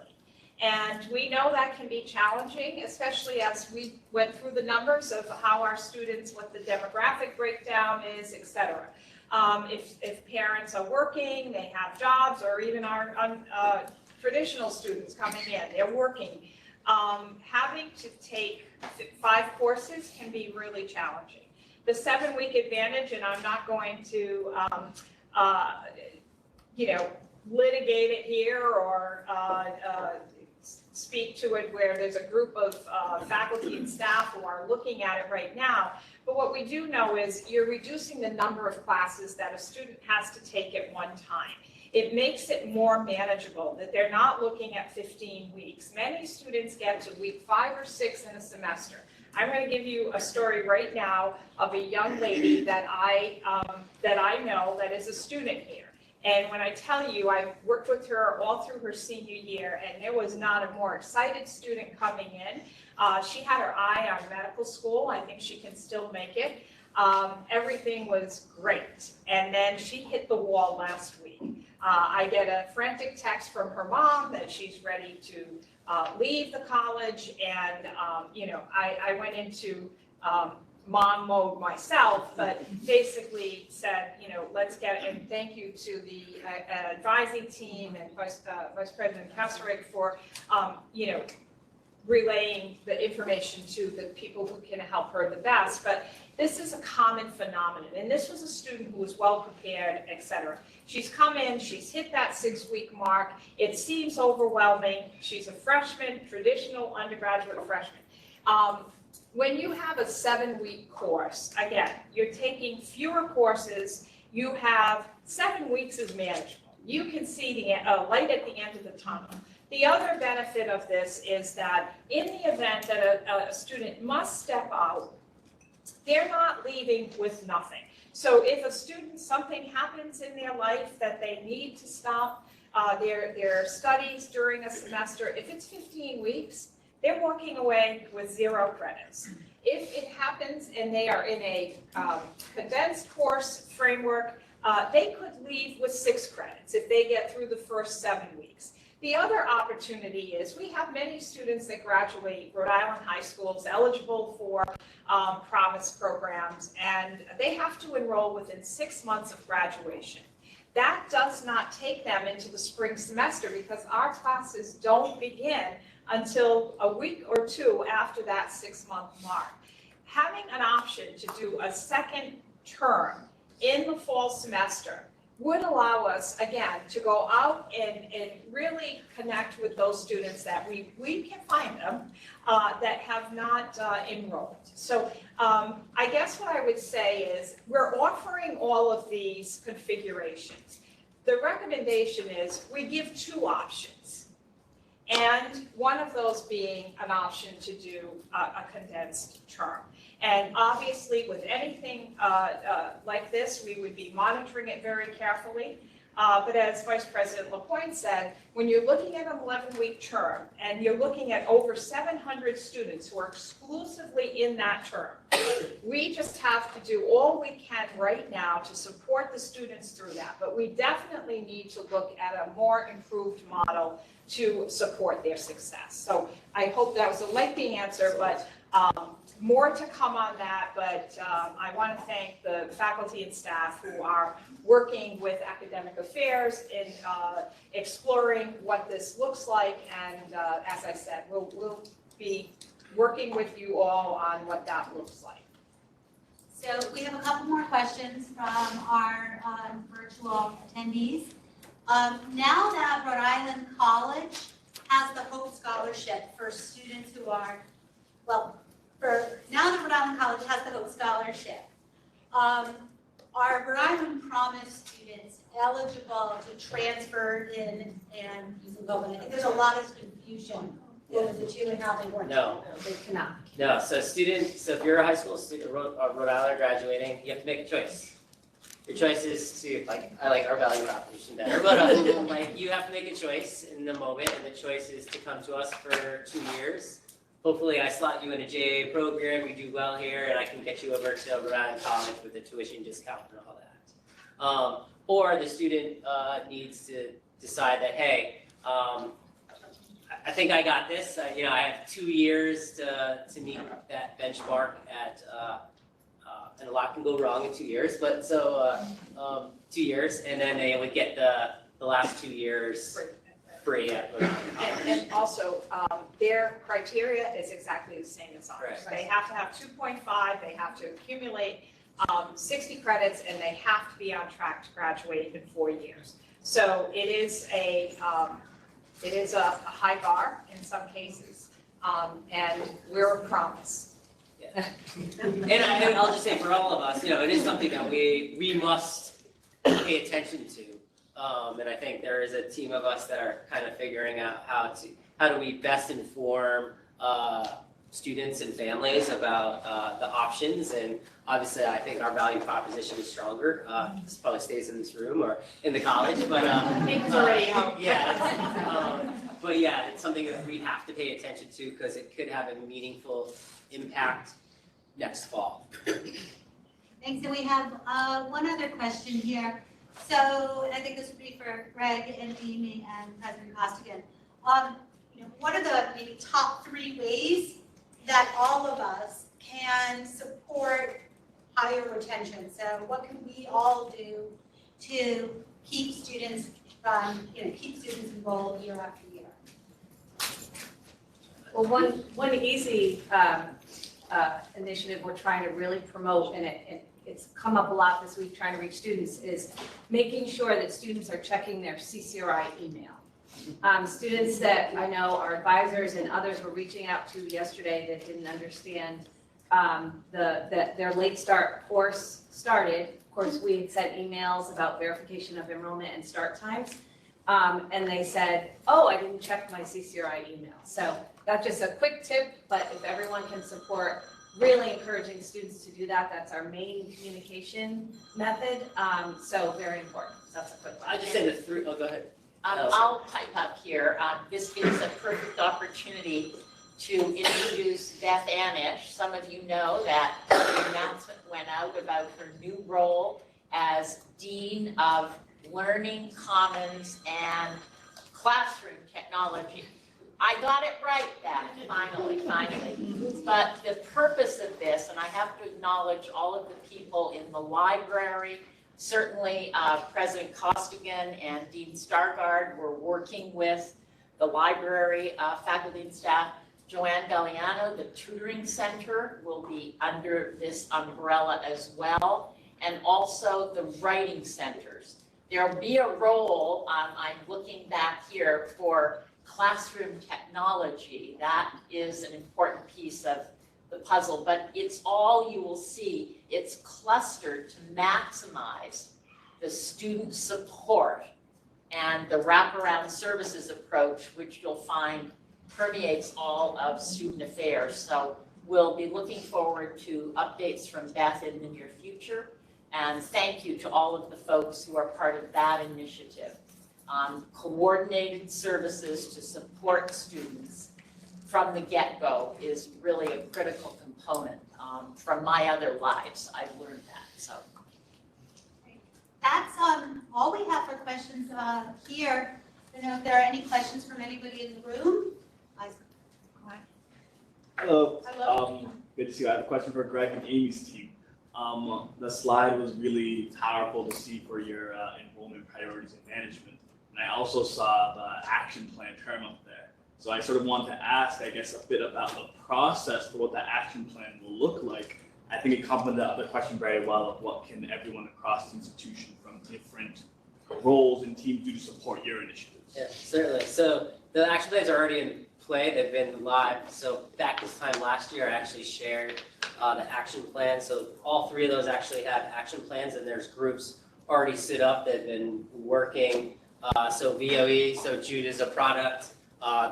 And we know that can be challenging, especially as we went through the numbers of how our students, what the demographic breakdown is, et cetera. If parents are working, they have jobs, or even our traditional students coming in, they're working, having to take 5 courses can be really challenging. The 7-week advantage, and I'm not going to, litigate it here or speak to it where there's a group of faculty and staff who are looking at it right now. But what we do know is you're reducing the number of classes that a student has to take at one time. It makes it more manageable that they're not looking at 15 weeks. Many students get to week 5 or 6 in a semester. I'm going to give you a story right now of a young lady that I know that is a student here. And when I tell you, I worked with her all through her senior year, and there was not a more excited student coming in. She had her eye on medical school. I think she can still make it. Everything was great. And then she hit the wall last week. I get a frantic text from her mom that she's ready to leave the college. And, I went into mom mode myself, but basically said, let's get, and thank you to the advising team and Vice President Kasserich for, relaying the information to the people who can help her the best, but this is a common phenomenon, and this was a student who was well prepared, et cetera. She's come in, she's hit that 6-week mark, it seems overwhelming, she's a freshman, traditional undergraduate freshman. When you have a 7-week course, again, you're taking fewer courses, you have 7 weeks is manageable. You can see the light at the end of the tunnel. The other benefit of this is that in the event that a student must step out, they're not leaving with nothing. So if a student, something happens in their life that they need to stop their studies during a semester, if it's 15 weeks, they're walking away with 0 credits. If it happens and they are in a condensed course framework, they could leave with 6 credits if they get through the first 7 weeks. The other opportunity is we have many students that graduate Rhode Island high schools eligible for promise programs, and they have to enroll within 6 months of graduation. That does not take them into the spring semester because our classes don't begin until a week or 2 after that 6-month mark. Having an option to do a second term in the fall semester would allow us, again, to go out and really connect with those students that we can find them that have not enrolled. So I guess what I would say is we're offering all of these configurations. The recommendation is we give 2 options, and one of those being an option to do a condensed term. And obviously, with anything like this, we would be monitoring it very carefully. But as Vice President LaPointe said, when you're looking at an 11-week term and you're looking at over 700 students who are exclusively in that term, we just have to do all we can right now to support the students through that. But we definitely need to look at a more improved model to support their success. So I hope that was a lengthy answer, but more to come on that, but I want to thank the faculty and staff who are working with academic affairs in exploring what this looks like, and as I said, we'll be working with you all on what that looks like. So we have a couple more questions from our virtual attendees. Now that Rhode Island College has the Hope Scholarship for students who are, now that Rhode Island College has the Hope Scholarship, are Rhode Island Promise students eligible to transfer in and you can go in? I think there's a lot of confusion over the 2 and how they work. No. They cannot. No, so so if you're a high school student, Rhode Island graduating, you have to make a choice. Your choice is to, I like our value proposition better, but you have to make a choice in the moment, and the choice is to come to us for 2 years. Hopefully I slot you in a JA program, you do well here, and I can get you over to Rhode Island College with a tuition discount and all that. Or the student needs to decide that, hey, I think I got this. I have 2 years to meet that benchmark at, and a lot can go wrong in 2 years, but so 2 years, and then they would get the last 2 years free at Rhode Island College. And also, their criteria is exactly the same as ours. Right. They have to have 2.5, they have to accumulate 60 credits, and they have to be on track to graduate in 4 years. So it is a high bar in some cases, and we're a promise. Yeah. And I'll just say for all of us, it is something that we must pay attention to. And I think there is a team of us that are kind of figuring out how do we best inform students and families about the options. And obviously, I think our value proposition is stronger. This probably stays in this room or in the college, but It's already out. yeah. But yeah, it's something that we have to pay attention to because it could have a meaningful impact next fall. Thanks. And we have one other question here. So, and I think this would be for Greg and Amy and President Costigan. What are the maybe top 3 ways that all of us can support higher retention? So, what can we all do to keep students enrolled year after year? Well, one easy initiative we're trying to really promote, and it's come up a lot this week trying to reach students, is making sure that students are checking their CCRI email. Students that I know our advisors and others were reaching out to yesterday that didn't understand that their late start course started. Of course, we had sent emails about verification of enrollment and start times. And they said, oh, I didn't check my CCRI email. So that's just a quick tip, but if everyone can support really encouraging students to do that, that's our main communication method. So very important. So that's a quick one. I just said oh, go ahead. I'll pipe up here. This is a perfect opportunity to introduce Beth Anish. Some of you know that the announcement went out about her new role as Dean of Learning Commons and Classroom Technology. I got it right, Beth, finally. But the purpose of this, and I have to acknowledge all of the people in the library, certainly President Costigan and Dean Stargard were working with the library faculty and staff. Joanne Galliano, the tutoring center, will be under this umbrella as well, and also the writing centers. There'll be a role, I'm looking back here, for classroom technology. That is an important piece of the puzzle, but it's all you will see. It's clustered to maximize the student support and the wraparound services approach, which you'll find permeates all of student affairs. So we'll be looking forward to updates from Beth in the near future. And thank you to all of the folks who are part of that initiative. Coordinated services to support students from the get-go is really a critical component. From my other lives, I've learned that, so. That's all we have for questions here. I don't know if there are any questions from anybody in the room. Hello. Hello. Good to see you. I have a question for Greg and Amy's team. The slide was really powerful to see for your enrollment priorities and management. And I also saw the action plan term up there. So I sort of want to ask, I guess, a bit about the process for what that action plan will look like. I think it complemented the other question very well of what can everyone across the institution from different roles and teams do to support your initiatives. Yeah, certainly. So the action plans are already in play. They've been live. So back this time last year, I actually shared the action plan. So all three of those actually have action plans, and there's groups already stood up that have been working. So VOE, so Jude is a product.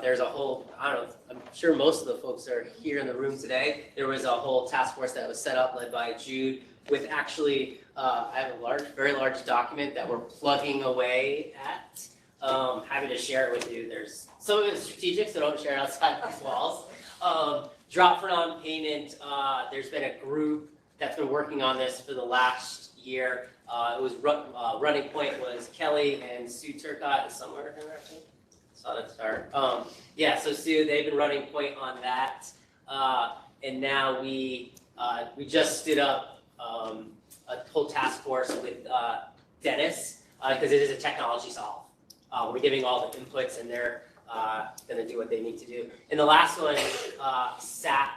There's a whole, I don't know, I'm sure most of the folks are here in the room today. There was a whole task force that was set up led by Jude with actually, I have a very large document that we're plugging away at. Happy to share it with you. There's some of it's strategic, so don't share it outside these walls. Drop for non-payment, there's been a group that's been working on this for the last year. It was running point was Kelly and Sue Turcott is somewhere in there, I think. Saw that start. Yeah, so Sue, they've been running point on that. And now we just stood up a whole task force with Dennis, because it is a technology solve. We're giving all the inputs and they're gonna do what they need to do. And the last one, SAP,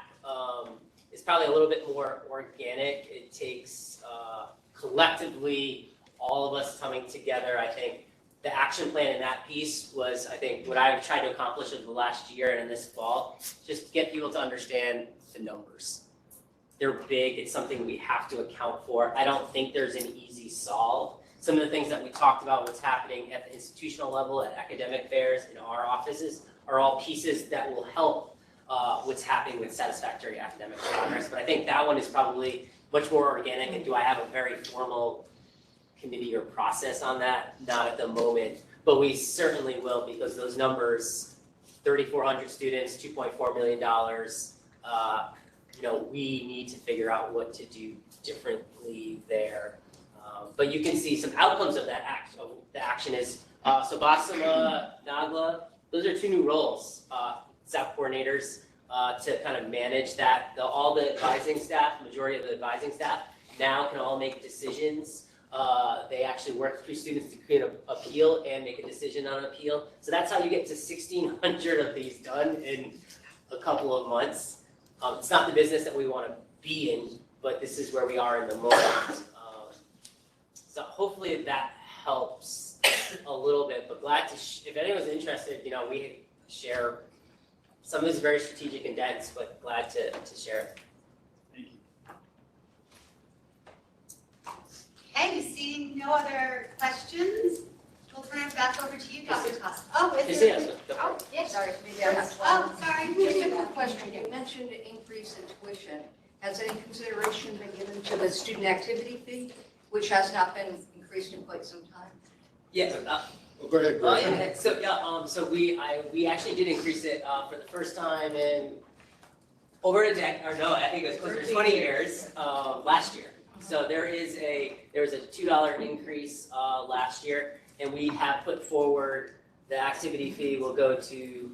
is probably a little bit more organic. It takes collectively all of us coming together. I think the action plan in that piece was, I think, what I've tried to accomplish over the last year and in this fall, just to get people to understand the numbers. They're big. It's something we have to account for. I don't think there's an easy solve. Some of the things that we talked about, what's happening at the institutional level, at academic fairs, in our offices, are all pieces that will help what's happening with satisfactory academic progress. But I think that one is probably much more organic. And do I have a very formal committee or process on that? Not at the moment, but we certainly will, because those numbers, 3,400 students, $2.4 million, we need to figure out what to do differently there. But you can see some outcomes of that act. The action is, so Basima, Nagla, those are two new roles, SAP coordinators, to kind of manage that. All the advising staff, majority of the advising staff, now can all make decisions. They actually work through students to create an appeal and make a decision on an appeal. So that's how you get to 1,600 of these done in a couple of months. It's not the business that we want to be in, but this is where we are in the moment. So hopefully that helps a little bit, but glad to, if anyone's interested, we share, some of this is very strategic and dense, but glad to share it. Thank you. Okay, seeing no other questions, we'll turn it back over to you, Dr. Costa. Oh, is Just, there? yeah, so- Oh, yes. Sorry, maybe I missed one. Oh, sorry. Just a quick question. You mentioned an increase in tuition. Has any consideration been given to the student activity fee, which has not been increased in quite some time? Yeah, Go ahead, Greg. yeah, so we actually did increase it, for the first time in over a decade, or no, I think it was closer to 20 years, last year. So there was a $2 increase, last year, and we have put forward the activity fee will go to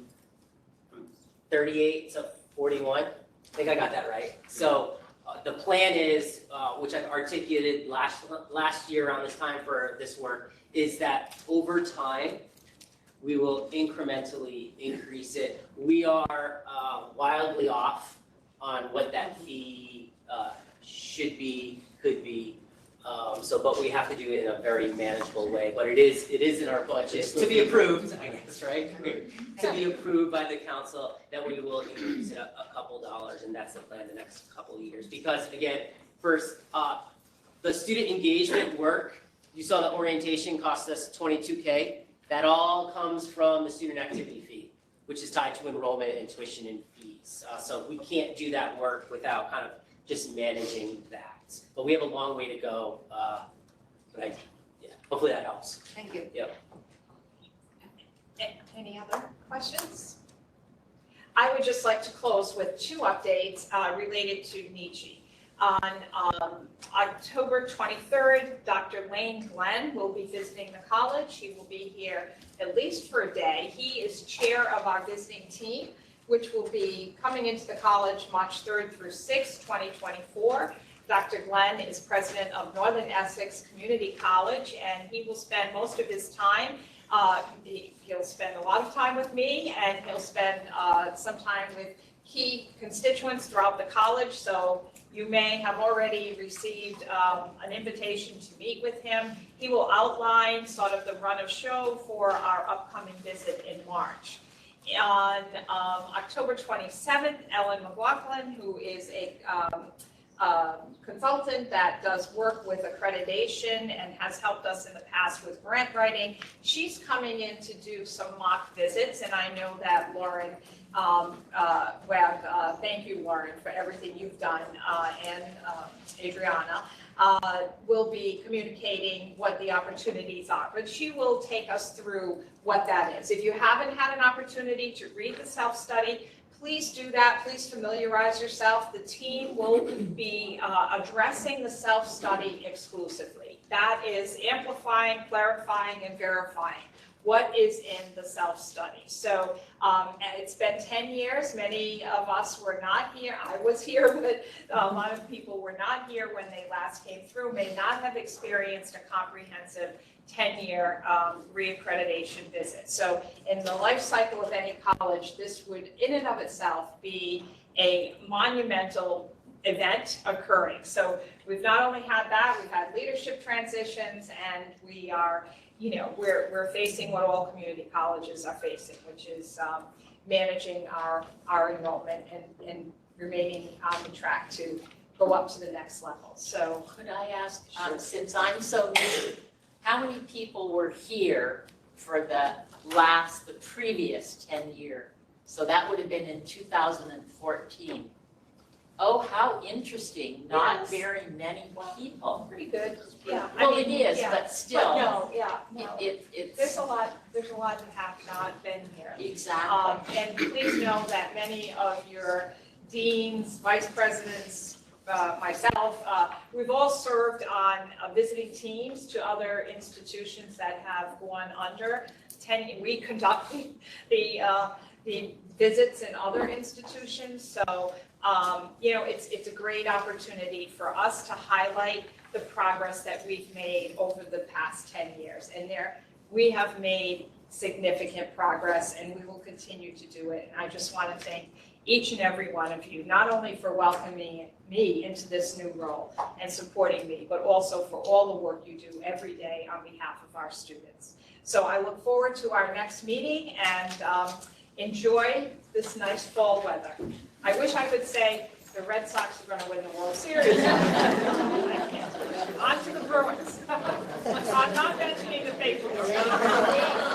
38 to 41. I think I got that right. So the plan is, which I've articulated last year around this time for this work, is that over time, we will incrementally increase it. We are wildly off on what that fee should be, could be. But we have to do it in a very manageable way. But it is in our budget to be approved, I guess, right? To be approved by the council, that we will increase it a couple dollars, and that's the plan the next couple of years. Because again, first, the student engagement work, you saw the orientation cost us $22K. That all comes from the student activity fee, which is tied to enrollment and tuition and fees. So we can't do that work without kind of just managing that. But we have a long way to go. But hopefully that helps. Thank you. Any other questions? I would just like to close with two updates related to Nietzsche. On October 23rd, Dr. Lane Glenn will be visiting the college. He will be here at least for a day. He is chair of our visiting team, which will be coming into the college March 3rd through 6th, 2024. Dr. Glenn is president of Northern Essex Community College, and he will spend most of his time, he'll spend a lot of time with me, and he'll spend some time with key constituents throughout the college. So you may have already received an invitation to meet with him. He will outline sort of the run of show for our upcoming visit in March. On October 27th, Ellen McLaughlin, who is a consultant that does work with accreditation and has helped us in the past with grant writing, she's coming in to do some mock visits, and I know that Lauren Webb, thank you, Lauren, for everything you've done, and Adriana, will be communicating what the opportunities are. But she will take us through what that is. If you haven't had an opportunity to read the self-study, please do that. Please familiarize yourself. The team will be addressing the self-study exclusively. That is amplifying, clarifying, and verifying what is in the self-study. So and it's been 10 years. Many of us were not here. I was here, but a lot of people were not here when they last came through, may not have experienced a comprehensive 10-year reaccreditation visit. So in the life cycle of any college, this would in and of itself be a monumental event occurring. So we've not only had that, we've had leadership transitions, and we are, we're facing what all community colleges are facing, which is managing our enrollment and remaining on track to go up to the next level. So Could I ask, Sure. since I'm so new, how many people were here for the previous 10-year? So that would have been in 2014. Oh, how interesting. Not Yes. very many people. pretty good. Yeah. Well, it is, but still. no, It's There's a lot that have not been here. exactly. And please know that many of your deans, vice presidents, myself, we've all served on visiting teams to other institutions that have gone under. We conduct the visits in other institutions. So, it's a great opportunity for us to highlight the progress that we've made over the past 10 years. And we have made significant progress, and we will continue to do it. And I just want to thank each and every one of you, not only for welcoming me into this new role and supporting me, but also for all the work you do every day on behalf of our students. So I look forward to our next meeting, and enjoy this nice fall weather. I wish I could say the Red Sox are going to win the World Series. I can't. On to the Bruins. I'm not mentioning the Patriots.